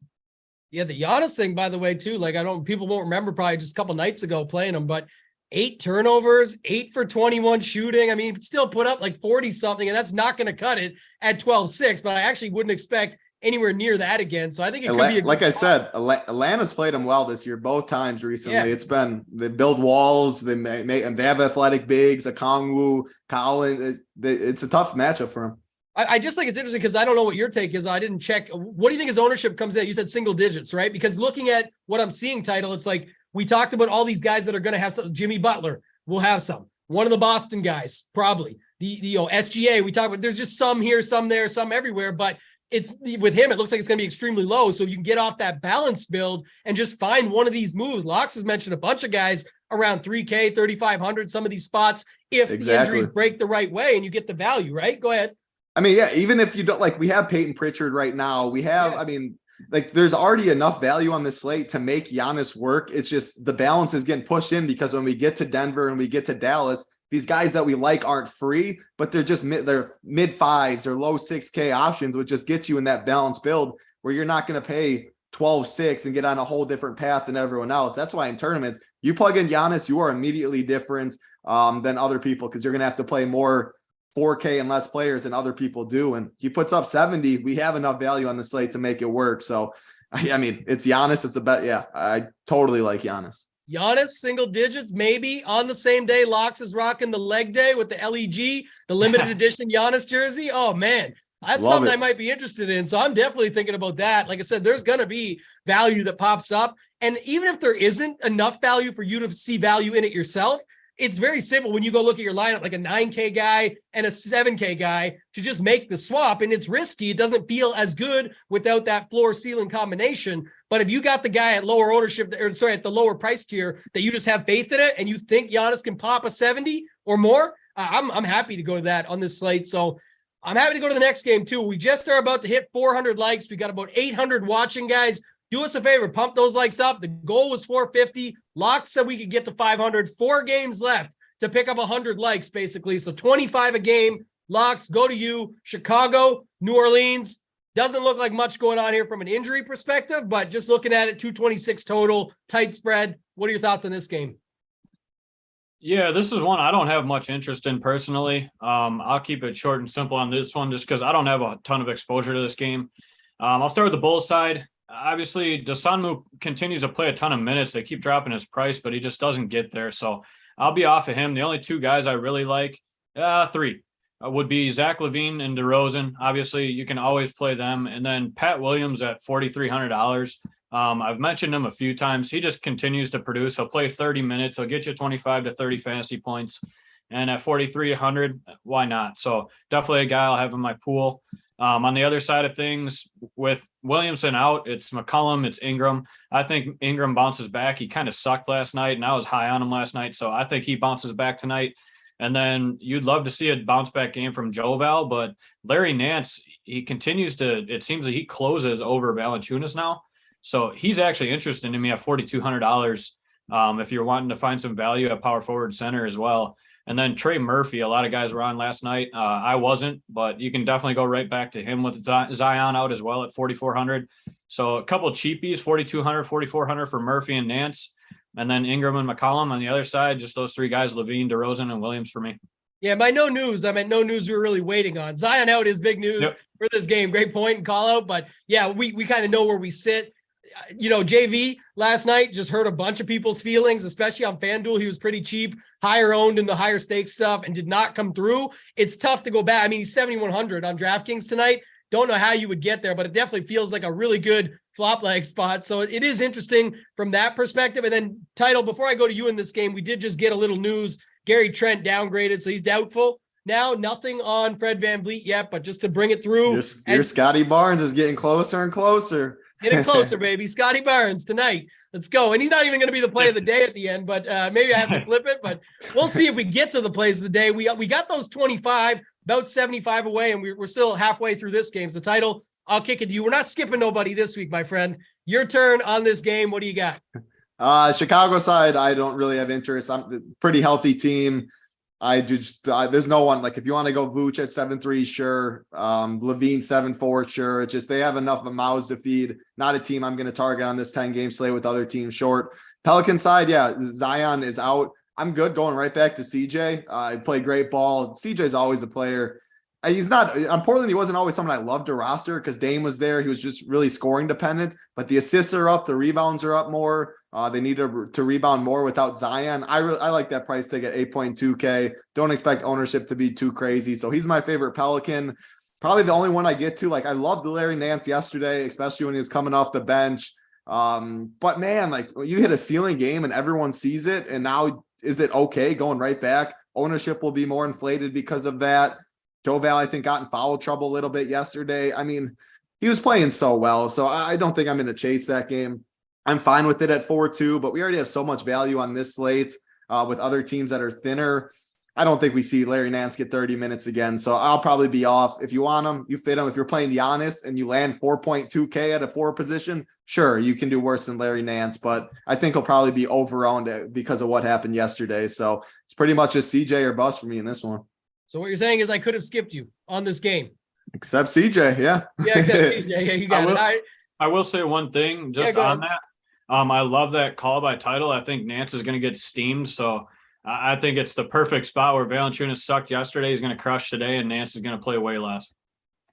Yeah, the Giannis thing, by the way, too, like, people won't remember probably just a couple nights ago playing him, but 8 turnovers, 8 for 21 shooting. I mean, he still put up like 40 something, and that's not going to cut it at 12.6, but I actually wouldn't expect anywhere near that again. So I think it could be a like I said, Atlanta's played them well this year, both times recently. Yeah. It's been, they build walls, they have athletic bigs, Okongwu, Collins. It's a tough matchup for them. I just think it's interesting because I don't know what your take is. I didn't check. What do you think his ownership comes in? You said single digits, right? Because looking at what I'm seeing, Title, it's like we talked about all these guys that are going to have some. Jimmy Butler will have some. One of the Boston guys, probably. The SGA, we talk about, there's just some here, some there, some everywhere, but it's with him, it looks like it's going to be extremely low. So you can get off that balance build and just find one of these moves. Locks has mentioned a bunch of guys around 3K, 3,500, some of these spots, if the injuries break the right way and you get the value, right? Go ahead. I mean, yeah, even if you don't, like, we have Peyton Pritchard right now. We have, I mean, like, there's already enough value on the slate to make Giannis work. It's just the balance is getting pushed in because when we get to Denver and we get to Dallas, these guys that we like aren't free, but they're just they're mid fives or low 6K options, which just gets you in that balanced build where you're not going to pay 12-6 and get on a whole different path than everyone else. That's why in tournaments, you plug in Giannis, you are immediately different than other people, because you're going to have to play more 4K and less players than other people do. And he puts up 70. We have enough value on the slate to make it work. So, I mean, it's Giannis. It's a bet. Yeah, I totally like Giannis. Giannis, single digits, maybe on the same day. Locks is rocking the leg day with the LEG, the limited edition Giannis jersey. Oh, man. That's Love something it. I might be interested in. So I'm definitely thinking about that. Like I said, there's going to be value that pops up. And even if there isn't enough value for you to see value in it yourself, it's very simple when you go look at your lineup, like a 9K guy and a 7K guy, to just make the swap. And it's risky. It doesn't feel as good without that floor ceiling combination. But if you got the guy at lower ownership, or sorry, at the lower price tier, that you just have faith in it and you think Giannis can pop a 70 or more, I'm happy to go to that on this slate. So I'm happy to go to the next game too. We just are about to hit 400 likes. We got about 800 watching, guys. Do us a favor, pump those likes up. The goal was 450. Locks said we could get to 500. 4 games left to pick up 100 likes, basically. So 25 a game. Locks, go to you. Chicago, New Orleans. Doesn't look like much going on here from an injury perspective, but just looking at it, 226 total, tight spread. What are your thoughts on this game? Yeah, this is one I don't have much interest in personally. I'll keep it short and simple on this one just because I don't have a ton of exposure to this game. I'll start with the Bulls side. Obviously, Dosunmu continues to play a ton of minutes. They keep dropping his price, but he just doesn't get there. So I'll be off of him. The only 2 guys I really like, 3, would be Zach LaVine and DeRozan. Obviously, you can always play them. And then Pat Williams at $4,300. I've mentioned him a few times. He just continues to produce. He'll play 30 minutes. He'll get you 25 to 30 fantasy points. And at 4,300, why not? So definitely a guy I'll have in my pool. On the other side of things, with Williamson out, it's McCollum, it's Ingram. I think Ingram bounces back. He kind of sucked last night, and I was high on him last night. So I think he bounces back tonight. And then you'd love to see a bounce back game from Joval, but Larry Nance, he continues to, it seems that he closes over Valanciunas now. So he's actually interesting to me at $4,200 if you're wanting to find some value at power forward center as well. And then Trey Murphy, a lot of guys were on last night. I wasn't, but you can definitely go right back to him with Zion out as well at 4,400. So a couple of cheapies, 4,200, 4,400 for Murphy and Nance. And then Ingram and McCollum on the other side, just those 3 guys, LaVine, DeRozan, and Williams for me. Yeah, by no news. I meant no news we were really waiting on. Zion out is big news for this game. Great point and call out. But yeah, we kind of know where we sit. You know, JV last night just hurt a bunch of people's feelings, especially on FanDuel. He was pretty cheap, higher owned in the higher stakes stuff, and did not come through. It's tough to go back. I mean, he's 7,100 on DraftKings tonight. Don't know how you would get there, but it definitely feels like a really good flop leg spot. So it is interesting from that perspective. And then, Title, before I go to you in this game, we did just get a little news. Gary Trent downgraded, so he's doubtful. Now, nothing on Fred VanVleet yet, but just to bring it through. Your Scotty Barnes is getting closer and closer. Getting closer, baby. Scotty Barnes tonight. Let's go. And he's not even going to be the play of the day at the end, but maybe I have to flip it. But we'll see if we get to the plays of the day. We got those 25, about 75 away, and we're still halfway through this game. So, Title, I'll kick it to you. We're not skipping nobody this week, my friend. Your turn on this game. What do you got? Chicago side, I don't really have interest. I'm a pretty healthy team. There's no one, like, if you want to go Vooch at 7-3, sure. Levine 7-4, sure. It's just, they have enough of mouths to feed. Not a team I'm going to target on this 10 game slate with other teams short. Pelican side, yeah, Zion is out. I'm good going right back to CJ. I played great ball. CJ's always a player. He's not on Portland. He wasn't always someone I loved to roster because Dame was there. He was just really scoring dependent, but the assists are up. The rebounds are up more. They need to rebound more without Zion. I like that price tag at 8.2K. Don't expect ownership to be too crazy. So he's my favorite Pelican. Probably the only one I get to. Like, I loved Larry Nance yesterday, especially when he was coming off the bench. But man, like, you hit a ceiling game and everyone sees it. And now is it okay going right back? Ownership will be more inflated because of that. Joval, I think, got in foul trouble a little bit yesterday. I mean, he was playing so well. So I don't think I'm going to chase that game. I'm fine with it at 4-2, but we already have so much value on this slate with other teams that are thinner. I don't think we see Larry Nance get 30 minutes again. So I'll probably be off. If you want him, you fit him. If you're playing Giannis and you land 4.2K at a 4 position, sure, you can do worse than Larry Nance, but I think he'll probably be over-owned because of what happened yesterday. So it's pretty much just CJ or bust for me in this one. So what you're saying is I could have skipped you on this game. Except CJ, yeah. Yeah, except CJ. Yeah, you got it. I will say one thing just on that. I love that call by title. I think Nance is going to get steamed. So I think it's the perfect spot where Valanciunas sucked yesterday. He's going to crush today, and Nance is going to play way less.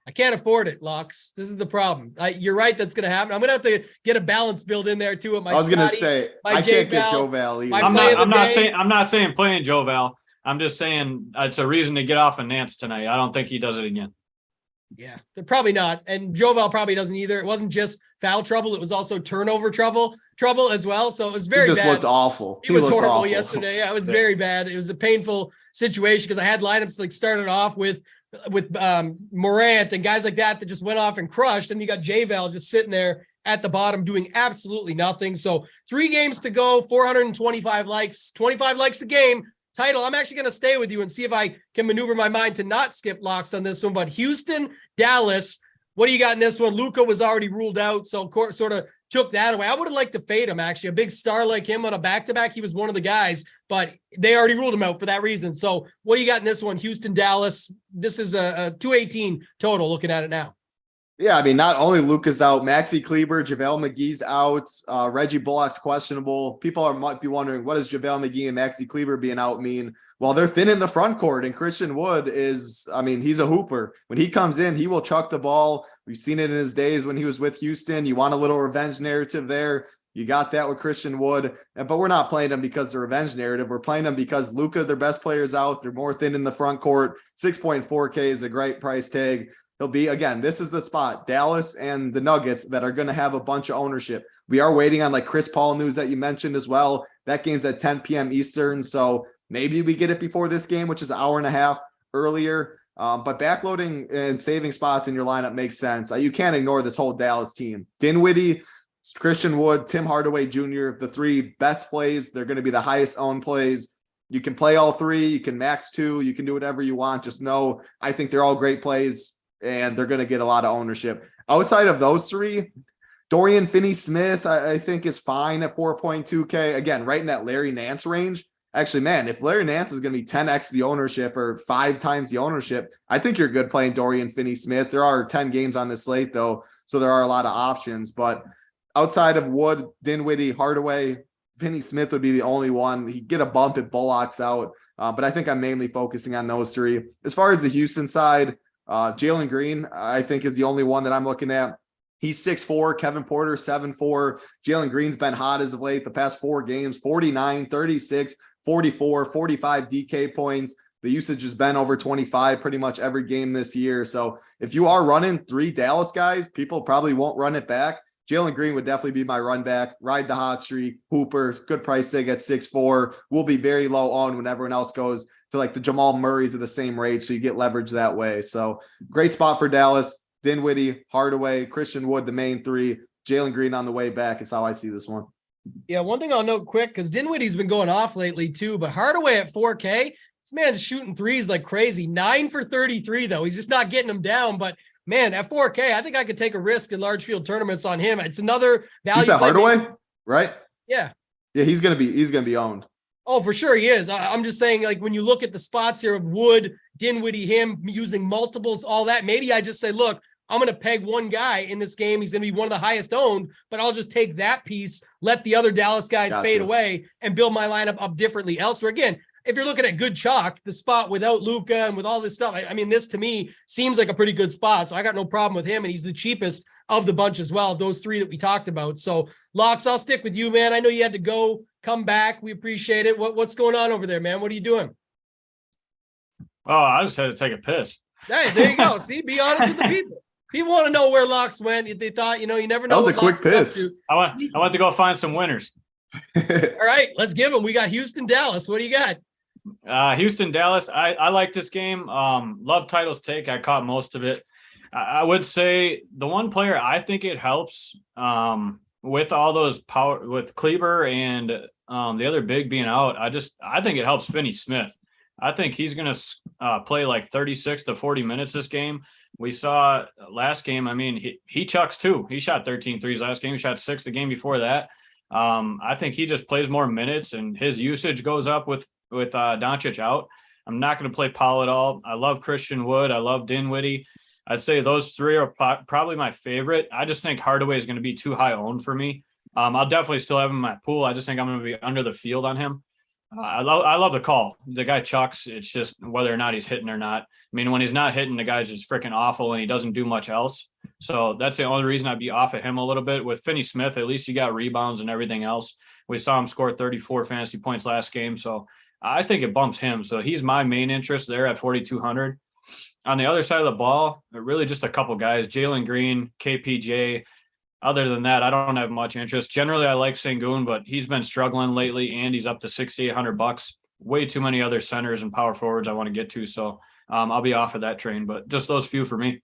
I can't afford it, Locks. This is the problem. You're right. That's going to happen. I'm going to have to get a balance build in there too. At my I was going to say, I can't get Joe Val either. I'm not saying playing Joe Val. I'm just saying it's a reason to get off of Nance tonight. I don't think he does it again. Yeah, probably not. And Joval probably doesn't either. It wasn't just foul trouble. It was also turnover trouble as well. So it was very bad. He just looked awful. He was horrible yesterday. Yeah, it was very bad. It was a painful situation because I had lineups like started off with Morant and guys like that just went off and crushed. And you got JVal just sitting there at the bottom doing absolutely nothing. So 3 games to go, 425 likes, 25 likes a game. Title, I'm actually going to stay with you and see if I can maneuver my mind to not skip Locks on this one. But Houston, Dallas, what do you got in this one? Luka was already ruled out, so sort of took that away. I would have liked to fade him, actually. A big star like him on a back-to-back, he was one of the guys, but they already ruled him out for that reason. So what do you got in this one? Houston, Dallas, this is a 218 total looking at it now. Yeah, I mean, not only Luka's out, Maxi Kleber, JaVale McGee's out, Reggie Bullock's questionable. People might be wondering, what does JaVale McGee and Maxi Kleber being out mean? Well, they're thin in the front court, and Christian Wood is, I mean, he's a hooper. When he comes in, he will chuck the ball. We've seen it in his days when he was with Houston. You want a little revenge narrative there. You got that with Christian Wood, but we're not playing them because the revenge narrative. We're playing them because Luka, their best players out. They're more thin in the front court. 6.4K is a great price tag. He'll be, again, this is the spot, Dallas and the Nuggets, that are going to have a bunch of ownership. We are waiting on like Chris Paul news that you mentioned as well. That game's at 10 p.m. Eastern. So maybe we get it before this game, which is an hour and a half earlier. But backloading and saving spots in your lineup makes sense. You can't ignore this whole Dallas team. Dinwiddie, Christian Wood, Tim Hardaway Jr., the 3 best plays. They're going to be the highest owned plays. You can play all 3. You can max 2. You can do whatever you want. Just know, I think they're all great plays, and they're going to get a lot of ownership. Outside of those 3, Dorian Finney-Smith, I think, is fine at 4.2K. Again, right in that Larry Nance range. Actually, man, if Larry Nance is going to be 10x the ownership or 5 times the ownership, I think you're good playing Dorian Finney-Smith. There are 10 games on this slate, though, so there are a lot of options. But outside of Wood, Dinwiddie, Hardaway, Finney-Smith would be the only one. He'd get a bump if Bullock's out. But I think I'm mainly focusing on those 3. As far as the Houston side, Jalen Green, I think, is the only one that I'm looking at. He's 6'4", Kevin Porter 7'4". Jalen Green's been hot as of late. The past 4 games, 49, 36, 44, 45 DK points. The usage has been over 25 pretty much every game this year. So if you are running 3 Dallas guys, people probably won't run it back. Jalen Green would definitely be my run back. Ride the hot streak. Hooper, good price tag at 6'4". Will be very low on when everyone else goes to like the Jamal Murrays of the same rate. So you get leverage that way. So great spot for Dallas. Dinwiddie, Hardaway, Christian Wood, the main 3. Jalen Green on the way back is how I see this one. Yeah, one thing I'll note quick, because Dinwiddie's been going off lately too, but Hardaway at 4K, this man's shooting threes like crazy. 9 for 33, though. He's just not getting them down. But man, at 4K, I think I could take a risk in large field tournaments on him. It's another value. You said Hardaway, right? Yeah. Yeah, he's gonna be owned. Oh, for sure he is. I'm just saying, like, when you look at the spots here of Wood, Dinwiddie, him using multiples, all that, maybe I just say, look, I'm going to peg one guy in this game. He's going to be one of the highest owned, but I'll just take that piece, let the other Dallas guys fade away, and build my lineup up differently elsewhere. Again, if you're looking at good chalk, the spot without Luka and with all this stuff, I mean, this to me seems like a pretty good spot. So I got no problem with him, and he's the cheapest of the bunch as well, those 3 that we talked about. So, Locks, I'll stick with you, man. I know you had to go, come back. We appreciate it. What's going on over there, man? What are you doing? Oh, I just had to take a piss. Hey, there you go. See, be honest with the people. People want to know where Locks went. They thought, you never know. That was a quick piss. I went to go find some winners. All right, let's give them. We got Houston, Dallas. What do you got? Houston, Dallas. I like this game. Love titles take. I caught most of it. I would say the one player I think it helps with all those power with Kleber and the other big being out. I think it helps Finney-Smith. I think he's going to play like 36 to 40 minutes this game. We saw last game. I mean, he chucks too. He shot 13 threes last game. He shot 6 the game before that. I think he just plays more minutes and his usage goes up with Doncic out. I'm not going to play Powell at all. I love Christian Wood. I love Dinwiddie. I'd say those three are probably my favorite. I just think Hardaway is going to be too high owned for me. I'll definitely still have him in my pool. I just think I'm going to be under the field on him. I love the call. The guy chucks. It's just whether or not he's hitting or not. I mean, when he's not hitting, the guy's just freaking awful and he doesn't do much else. So that's the only reason I'd be off of him a little bit. With Finney Smith, at least he got rebounds and everything else. We saw him score 34 fantasy points last game. So I think it bumps him. So he's my main interest there at 4,200. On the other side of the ball, really just a couple guys, Jalen Green, KPJ. Other than that, I don't have much interest. Generally, I like Sengun, but he's been struggling lately, and he's up to $6,800. Way too many other centers and power forwards I want to get to, so I'll be off of that train. But just those few for me.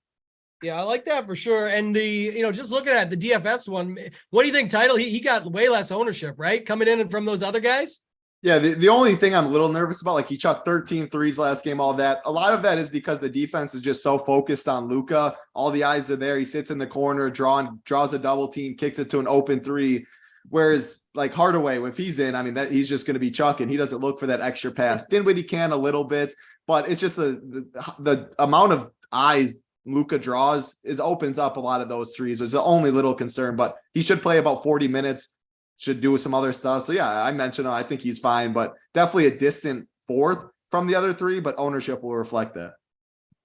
Yeah, I like that for sure. And just looking at the DFS one, what do you think, Title? He got way less ownership, right? Coming in from those other guys? Yeah, the only thing I'm a little nervous about, like he chucked 13 threes last game, all that. A lot of that is because the defense is just so focused on Luka. All the eyes are there. He sits in the corner, draws a double team, kicks it to an open three. Whereas like Hardaway, if he's in, I mean, that he's just going to be chucking. He doesn't look for that extra pass. Dinwiddie can a little bit, but it's just the amount of eyes Luka draws opens up a lot of those threes. It's the only little concern, but he should play about 40 minutes. Should do some other stuff. So yeah, I mentioned him. I think he's fine, but definitely a distant fourth from the other three, but ownership will reflect that.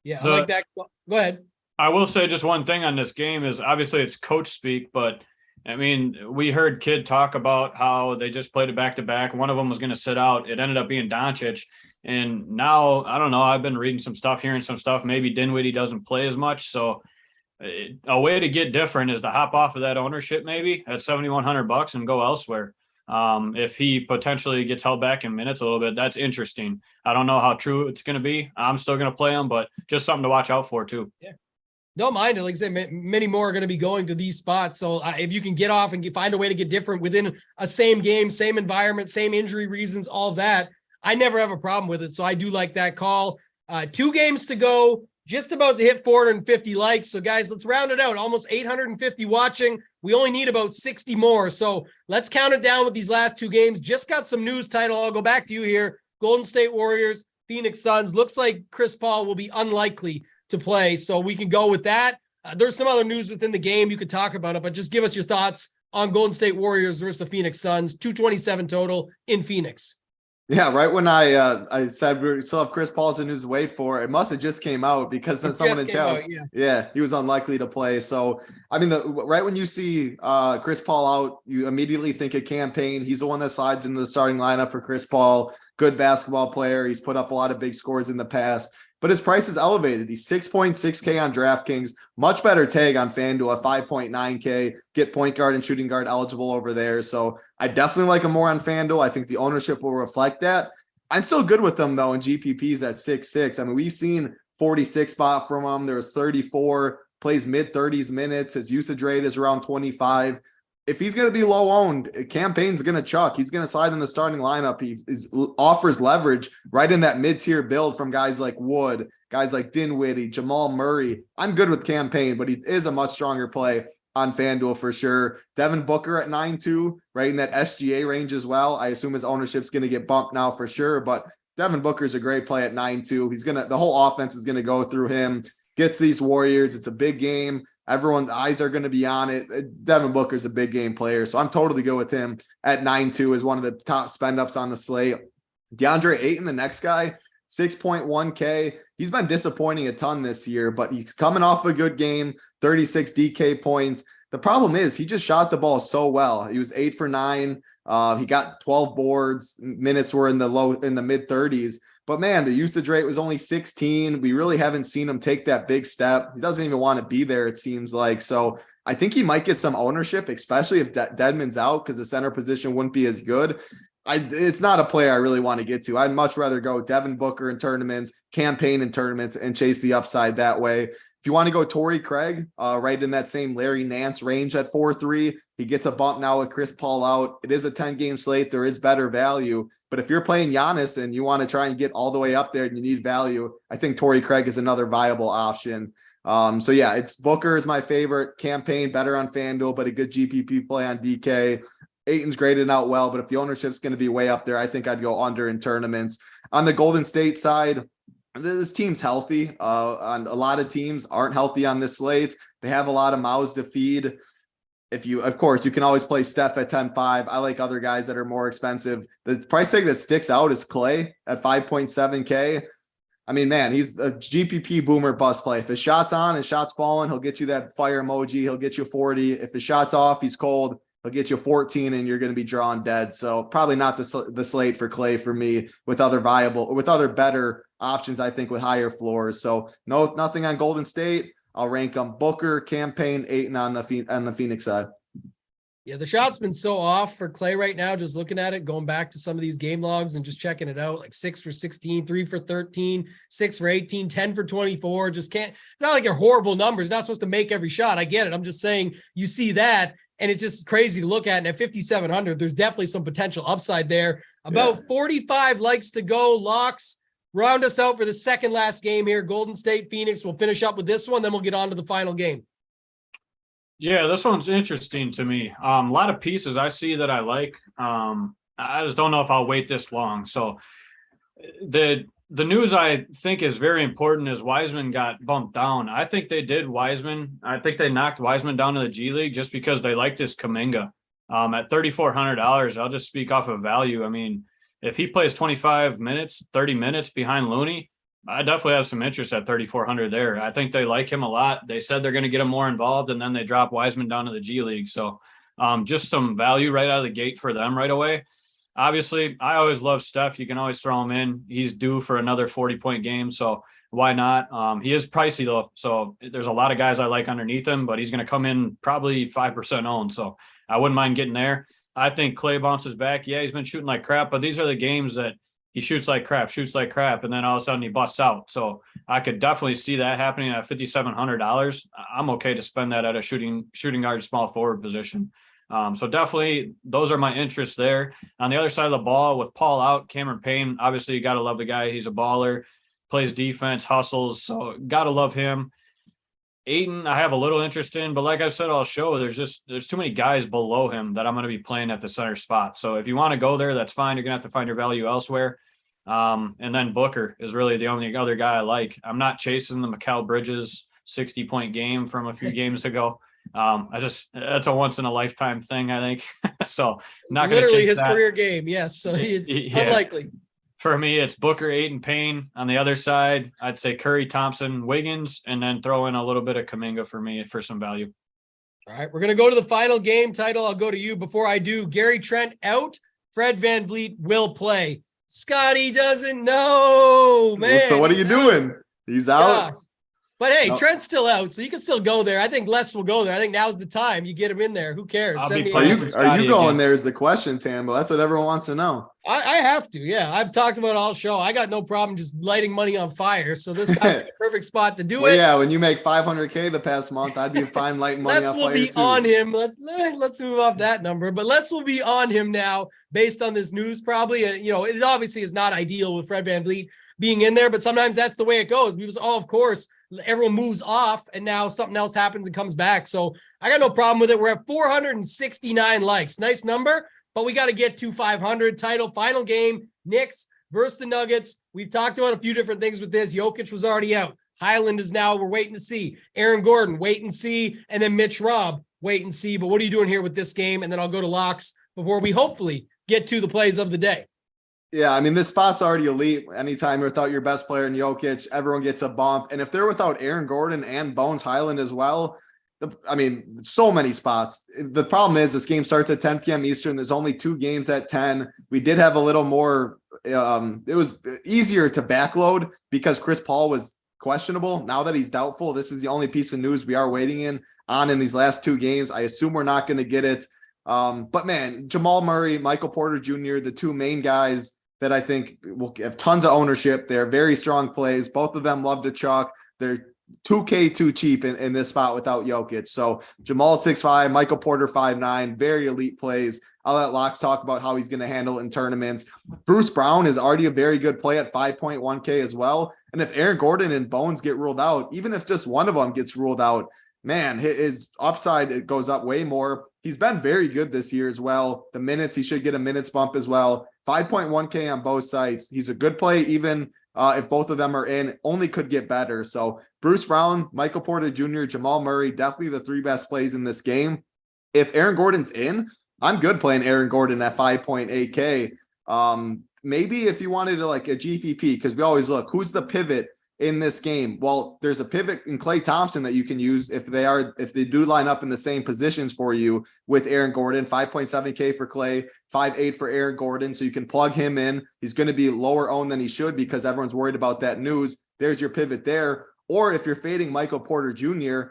Yeah, I like that. Go ahead. I will say just one thing on this game is obviously it's coach speak, but I mean, we heard Kid talk about how they just played it back to back. One of them was going to sit out. It ended up being Doncic. And now, I don't know, I've been reading some stuff, hearing some stuff. Maybe Dinwiddie doesn't play as much. So a way to get different is to hop off of that ownership maybe at $7,100 and go elsewhere. If he potentially gets held back in minutes a little bit, that's interesting. I don't know how true it's going to be. I'm still going to play him, but just something to watch out for too. Yeah. Don't mind it. Like I say, many more are going to be going to these spots. So if you can get off and find a way to get different within a same game, same environment, same injury reasons, all of that, I never have a problem with it. So I do like that call. 2 games to go. Just about to hit 450 likes. So guys, let's round it out. Almost 850 watching. We only need about 60 more. So let's count it down with these last 2 games. Just got some news, Title. I'll go back to you here. Golden State Warriors, Phoenix Suns. Looks like Chris Paul will be unlikely to play. So we can go with that. There's some other news within the game. You could talk about it, but just give us your thoughts on Golden State Warriors versus the Phoenix Suns. 227 total in Phoenix. Yeah, right when I said we still have Chris Paul's news to wait for, it must have just came out because then someone in chat, he was unlikely to play. So, I mean, right when you see Chris Paul out, you immediately think of campaign. He's the one that slides into the starting lineup for Chris Paul. Good basketball player. He's put up a lot of big scores in the past, but his price is elevated. He's 6.6K on DraftKings, much better tag on FanDuel at 5.9K. Get point guard and shooting guard eligible over there. So I definitely like him more on FanDuel. I think the ownership will reflect that. I'm still good with them though in GPPs at 6.6. I mean, we've seen 46 spot from him. There was 34, plays mid 30s minutes. His usage rate is around 25. If he's going to be low owned, campaign's going to chuck. He's going to slide in the starting lineup. He offers leverage right in that mid-tier build from guys like Wood, guys like Dinwiddie, Jamal Murray. I'm good with campaign, but he is a much stronger play on FanDuel for sure. Devin Booker at 9.2, right in that SGA range as well. I assume his ownership's going to get bumped now for sure, but Devin Booker's a great play at 9.2. The whole offense is going to go through him. Gets these Warriors. It's a big game. Everyone's eyes are going to be on it. Devin Booker's a big game player, so I'm totally good with him at 9.2 as one of the top spend ups on the slate. DeAndre Ayton, the next guy, 6.1K. He's been disappointing a ton this year, but he's coming off a good game, 36 DK points. The problem is he just shot the ball so well. He was 8 for 9. He got 12 boards. Minutes were in the mid 30s. But man, the usage rate was only 16. We really haven't seen him take that big step. He doesn't even want to be there, it seems like. So I think he might get some ownership, especially if Dedmon's out, because the center position wouldn't be as good. It's not a player I really want to get to. I'd much rather go Devin Booker in tournaments, campaign in tournaments, and chase the upside that way. If you want to go Torrey Craig, right in that same Larry Nance range at 4-3, he gets a bump now with Chris Paul out. It is a 10-game slate. There is better value. But if you're playing Giannis and you want to try and get all the way up there and you need value, I think Torrey Craig is another viable option. So yeah, it's Booker is my favorite. Campaign better on FanDuel, but a good GPP play on DK. Ayton's graded out well, but if the ownership's going to be way up there, I think I'd go under in tournaments. On the Golden State side, this team's healthy. On a lot of teams aren't healthy on this slate. They have a lot of mouths to feed. Of course, you can always play Steph at 10-5. I like other guys that are more expensive. The price tag that sticks out is Clay at 5.7K. I mean, man, he's a GPP boomer bust play. If his shot's on, his shot's falling, he'll get you that fire emoji. He'll get you 40. If his shot's off, he's cold. He'll get you 14 and you're going to be drawn dead. So probably not the slate for Clay for me with other better options, I think, with higher floors. So nothing on Golden State. I'll rank them Booker, Campaign, Ayton on the Phoenix side. Yeah, the shot's been so off for Clay right now, just looking at it, going back to some of these game logs and just checking it out, like 6 for 16, 3 for 13, 6 for 18, 10 for 24. Just can't, it's not like they're horrible numbers. Not supposed to make every shot. I get it. I'm just saying you see that, and it's just crazy to look at. And at 5,700, there's definitely some potential upside there. About 45 likes to go. Locks, round us out for the second last game here. Golden State, Phoenix. We'll finish up with this one, then we'll get on to the final game. Yeah, this one's interesting to me. A lot of pieces I see that I like. I just don't know if I'll wait this long. So the news I think is very important is Wiseman got bumped down. I think they did Wiseman. I think they knocked Wiseman down to the G League just because they like this Kuminga. At $3,400, I'll just speak off of value. I mean, if he plays 25 minutes, 30 minutes behind Looney, I definitely have some interest at 3,400 there. I think they like him a lot. They said they're going to get him more involved, and then they drop Wiseman down to the G League. So just some value right out of the gate for them right away. Obviously, I always love Steph. You can always throw him in. He's due for another 40-point game, so why not? He is pricey, though, so there's a lot of guys I like underneath him, but he's going to come in probably 5% owned, so I wouldn't mind getting there. I think Clay bounces back. Yeah, he's been shooting like crap, but these are the games that he shoots like crap, and then all of a sudden he busts out. So I could definitely see that happening at $5,700. I'm okay to spend that at a shooting guard, small forward position. So definitely those are my interests there. On the other side of the ball with Paul out, Cameron Payne, obviously you got to love the guy. He's a baller, plays defense, hustles. So got to love him. Ayton, I have a little interest in, but like I've said all show, there's too many guys below him that I'm going to be playing at the center spot. So if you want to go there, that's fine. You're going to have to find your value elsewhere. And then Booker is really the only other guy I like. I'm not chasing the Mikal Bridges 60-point game from a few games ago. That's a once in a lifetime thing, I think. So not going to chase his that. Career game. Yes. So it's unlikely. For me, it's Booker, Ayton, Payne. On the other side, I'd say Curry, Thompson, Wiggins, and then throw in a little bit of Kuminga for me for some value. All right, we're going to go to the final game. Title, I'll go to you. Before I do, Gary Trent out. Fred VanVleet will play. Scotty doesn't know, man. So what are you doing? He's out. Yeah. But hey, Trent's still out, so you can still go there. I think Les will go there. I think now's the time. You get him in there. Who cares? Are you going there is the question, Tambo. That's what everyone wants to know. I have to, yeah. I've talked about it all show. I got no problem just lighting money on fire. So this is the perfect spot to do it. Yeah, when you make $500K the past month, I'd be fine lighting money on fire. Les will be on him. Let's move off that number. But Les will be on him now based on this news probably. It obviously is not ideal with Fred VanVleet being in there, but sometimes that's the way it goes. Because, of course, everyone moves off and now something else happens and comes back. So I got no problem with it. We're at 469 likes. Nice number, but we got to get to 500. Title, final game, Knicks versus the Nuggets. We've talked about a few different things with this. Jokic was already out. Highland is now, we're waiting to see. Aaron Gordon, wait and see. And then Mitch Robb, wait and see. But what are you doing here with this game? And then I'll go to locks before we hopefully get to the plays of the day. Yeah, I mean, this spot's already elite. Anytime you're without your best player in Jokic, everyone gets a bump. And if they're without Aaron Gordon and Bones Highland as well, so many spots. The problem is this game starts at 10 p.m. Eastern. There's only 2 games at 10. We did have a little more, it was easier to backload because Chris Paul was questionable. Now that he's doubtful, this is the only piece of news we are waiting on in these last 2 games. I assume we're not going to get it. But man, Jamal Murray, Michael Porter Jr., the 2 main guys that I think will have tons of ownership. They're very strong plays. Both of them love to chalk. They're 2K too cheap in this spot without Jokic. So Jamal 6'5", Michael Porter 5'9", very elite plays. I'll let Locks talk about how he's going to handle it in tournaments. Bruce Brown is already a very good play at 5.1K as well. And if Aaron Gordon and Bones get ruled out, even if just one of them gets ruled out, man, his upside, it goes up way more. He's been very good this year as well. The minutes, he should get a minutes bump as well. 5.1K on both sides. He's a good play, even if both of them are in, only could get better. So Bruce Brown, Michael Porter Jr., Jamal Murray, definitely the three best plays in this game. If Aaron Gordon's in, I'm good playing Aaron Gordon at 5.8K. Maybe if you wanted to like a GPP, because we always look, who's the pivot in this game? Well, there's a pivot in Klay Thompson that you can use if they do line up in the same positions for you with Aaron Gordon. 5.7K for Klay, 5.8 for Aaron Gordon. So you can plug him in. He's going to be lower owned than he should because everyone's worried about that news. There's your pivot there. Or if you're fading Michael Porter Jr.,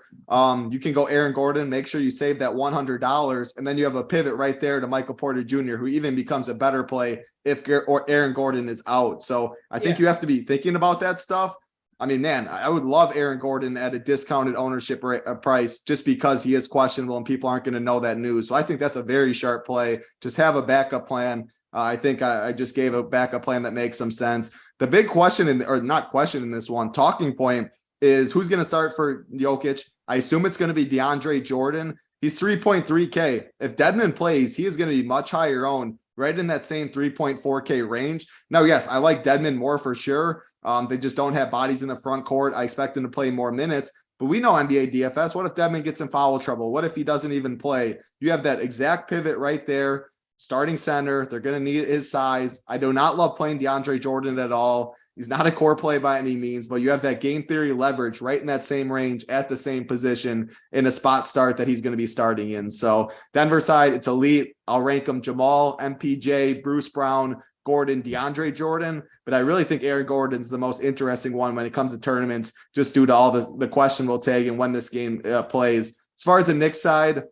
you can go Aaron Gordon, make sure you save that $100, and then you have a pivot right there to Michael Porter Jr., who even becomes a better play if Aaron Gordon is out. So I think you have to be thinking about that stuff. I mean, man, I would love Aaron Gordon at a discounted ownership price just because he is questionable and people aren't going to know that news. So I think that's a very sharp play. Just have a backup plan. I think I just gave a backup plan that makes some sense. The big question, or not question in this one, talking point, is who's going to start for Jokic. I assume it's going to be DeAndre Jordan. He's 3.3K. If Dedmon plays, he is going to be much higher owned, right in that same 3.4K range. Now, yes, I like Dedmon more for sure. They just don't have bodies in the front court. I expect him to play more minutes, but we know NBA DFS. What if Dedmon gets in foul trouble? What if he doesn't even play? You have that exact pivot right there, starting center. They're going to need his size. I do not love playing DeAndre Jordan at all. He's not a core play by any means, but you have that game theory leverage right in that same range at the same position in a spot start that he's going to be starting in. So Denver side, it's elite. I'll rank them Jamal, MPJ, Bruce Brown, Gordon, DeAndre Jordan. But I really think Aaron Gordon's the most interesting one when it comes to tournaments, just due to all the question we'll take and when this game plays. As far as the Knicks side,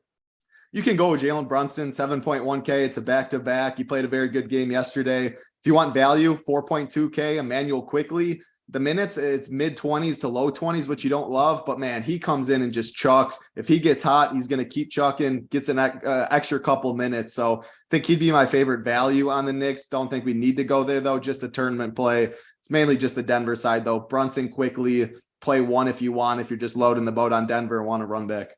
you can go with Jalen Brunson, 7.1K. It's a back-to-back. He played a very good game yesterday. If you want value, 4.2K, Emmanuel Quickly. The minutes, it's mid-20s to low 20s, which you don't love. But, man, he comes in and just chucks. If he gets hot, he's going to keep chucking, gets an extra couple minutes. So I think he'd be my favorite value on the Knicks. Don't think we need to go there, though, just a tournament play. It's mainly just the Denver side, though. Brunson, Quickly, play one if you want, if you're just loading the boat on Denver and want to run back.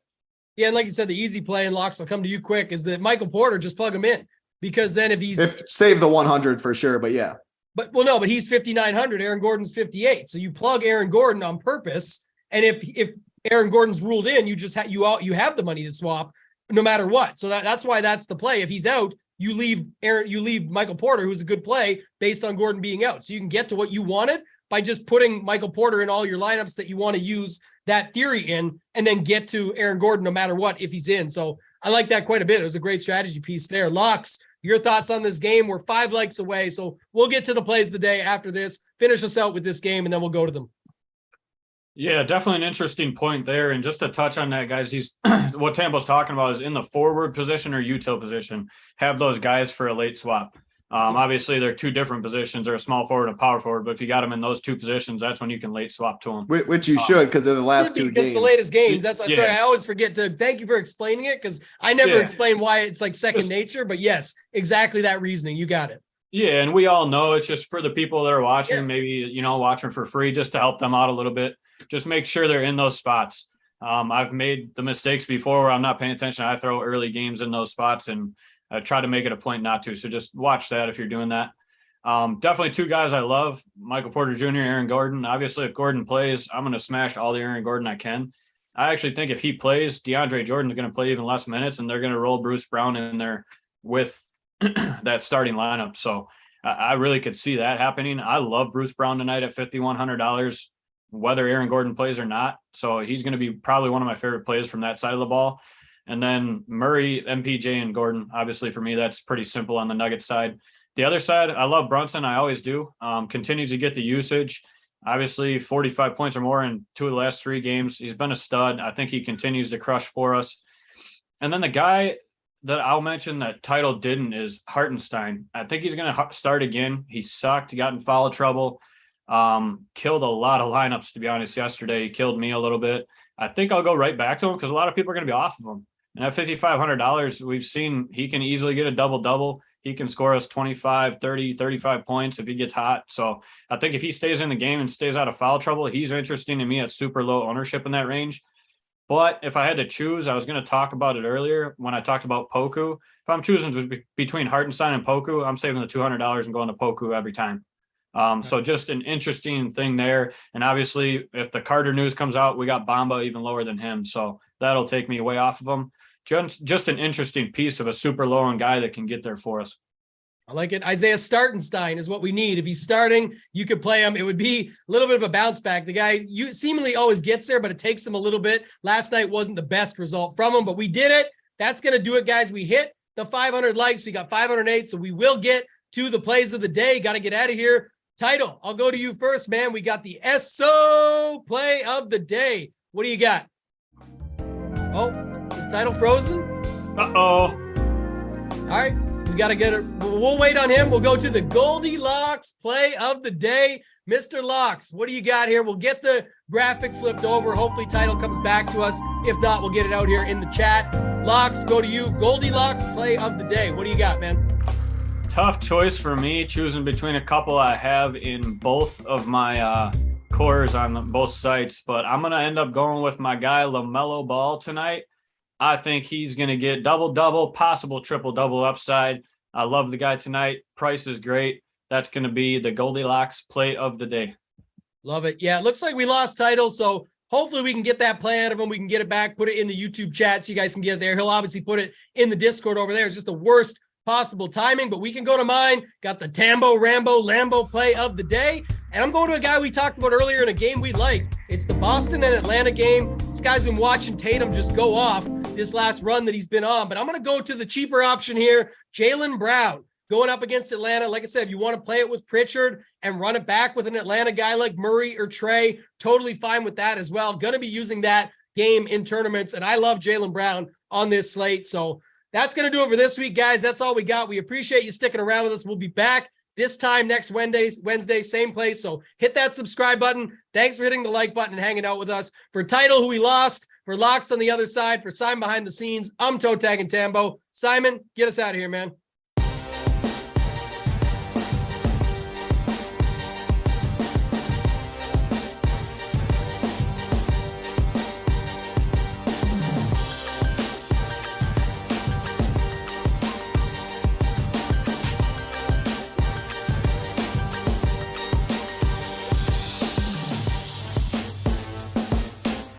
Yeah, and like you said, the easy play, and Locks will come to you quick, is that Michael Porter, just plug him in. Because then if save the 100 for sure, but yeah. But he's 5,900. Aaron Gordon's 58. So you plug Aaron Gordon on purpose. And if Aaron Gordon's ruled in, you just you have the money to swap no matter what. So that's why that's the play. If he's out, you leave Michael Porter, who's a good play based on Gordon being out. So you can get to what you wanted by just putting Michael Porter in all your lineups that you want to use that theory in, and then get to Aaron Gordon no matter what if he's in. So I like that quite a bit. It was a great strategy piece there. Locks, your thoughts on this game? We're 5 likes away, so we'll get to the plays of the day after this. Finish us out with this game, and then we'll go to them. Yeah, definitely an interesting point there. And just to touch on that, guys, what Tambo's talking about is in the forward position or util position, have those guys for a late swap. Obviously, they're two different positions. They're a small forward and a power forward, but if you got them in those two positions, that's when you can late swap to them. Which you should, because they're the last two games. The latest games. That's sorry, I always forget to thank you for explaining it, because I never explain why it's like second nature. But yes, exactly that reasoning. You got it. Yeah, and we all know it's just for the people that are watching, maybe watching for free, just to help them out a little bit. Just make sure they're in those spots. I've made the mistakes before where I'm not paying attention. I throw early games in those spots, and I try to make it a point not to. So just watch that if you're doing that. Definitely two guys I love, Michael Porter Jr., Aaron Gordon. Obviously, if Gordon plays, I'm going to smash all the Aaron Gordon I can. I actually think if he plays, DeAndre Jordan's going to play even less minutes, and they're going to roll Bruce Brown in there with that starting lineup. So I really could see that happening. I love Bruce Brown tonight at $5,100, whether Aaron Gordon plays or not. So he's going to be probably one of my favorite plays from that side of the ball. And then Murray, MPJ, and Gordon. Obviously, for me, that's pretty simple on the Nuggets side. The other side, I love Brunson. I always do. Continues to get the usage. Obviously, 45 points or more in 2 of the last 3 games. He's been a stud. I think he continues to crush for us. And then the guy that I'll mention that title didn't is Hartenstein. I think he's going to start again. He sucked. He got in foul trouble. Killed a lot of lineups, to be honest, yesterday. He killed me a little bit. I think I'll go right back to him because a lot of people are going to be off of him. And at $5,500, we've seen he can easily get a double-double. He can score us 25, 30, 35 points if he gets hot. So I think if he stays in the game and stays out of foul trouble, he's interesting to me at super low ownership in that range. But if I had to choose, I was going to talk about it earlier when I talked about Poku. If I'm choosing between Hartenstein and Poku, I'm saving the $200 and going to Poku every time. So just an interesting thing there. And obviously, if the Carter news comes out, we got Bamba even lower than him. So that'll take me way off of him. Just an interesting piece of a super low-end guy that can get there for us. I like it. Isaiah Startenstein is what we need. If he's starting, you could play him. It would be a little bit of a bounce back. The guy you seemingly always gets there, but it takes him a little bit. Last night wasn't the best result from him, but we did it. That's going to do it, guys. We hit the 500 likes. We got 508, so we will get to the plays of the day. Got to get out of here. Title, I'll go to you first, man. We got the SO play of the day. What do you got? Oh, is Title frozen? Uh-oh. All right, we got to get it. We'll wait on him. We'll go to the Goldilocks play of the day. Mr. Locks, what do you got here? We'll get the graphic flipped over. Hopefully Title comes back to us. If not, we'll get it out here in the chat. Locks, go to you. Goldilocks play of the day. What do you got, man? Tough choice for me, choosing between a couple I have in both of my cores on both sites, but I'm going to end up going with my guy LaMelo Ball tonight. I think he's going to get double-double, possible triple-double upside. I love the guy tonight. Price is great. That's going to be the Goldilocks play of the day. Love it. Yeah, it looks like we lost Title, so hopefully we can get that play out of him. We can get it back, put it in the YouTube chat so you guys can get it there. He'll obviously put it in the Discord over there. It's just the worst possible timing, but we can go to mine. Got the Tambo, Rambo, Lambo play of the day. And I'm going to a guy we talked about earlier in a game we like. It's the Boston and Atlanta game. This guy's been watching Tatum just go off this last run that he's been on, but I'm going to go to the cheaper option here. Jaylen Brown going up against Atlanta. Like I said, if you want to play it with Pritchard and run it back with an Atlanta guy like Murray or Trey, totally fine with that as well. Going to be using that game in tournaments. And I love Jaylen Brown on this slate. So that's going to do it for this week, guys. That's all we got. We appreciate you sticking around with us. We'll be back this time next Wednesday, same place. So hit that subscribe button. Thanks for hitting the like button and hanging out with us. For Title, who we lost, for Locks on the other side, for Simon behind the scenes, I'm Toe Tag and Tambo. Simon, get us out of here, man.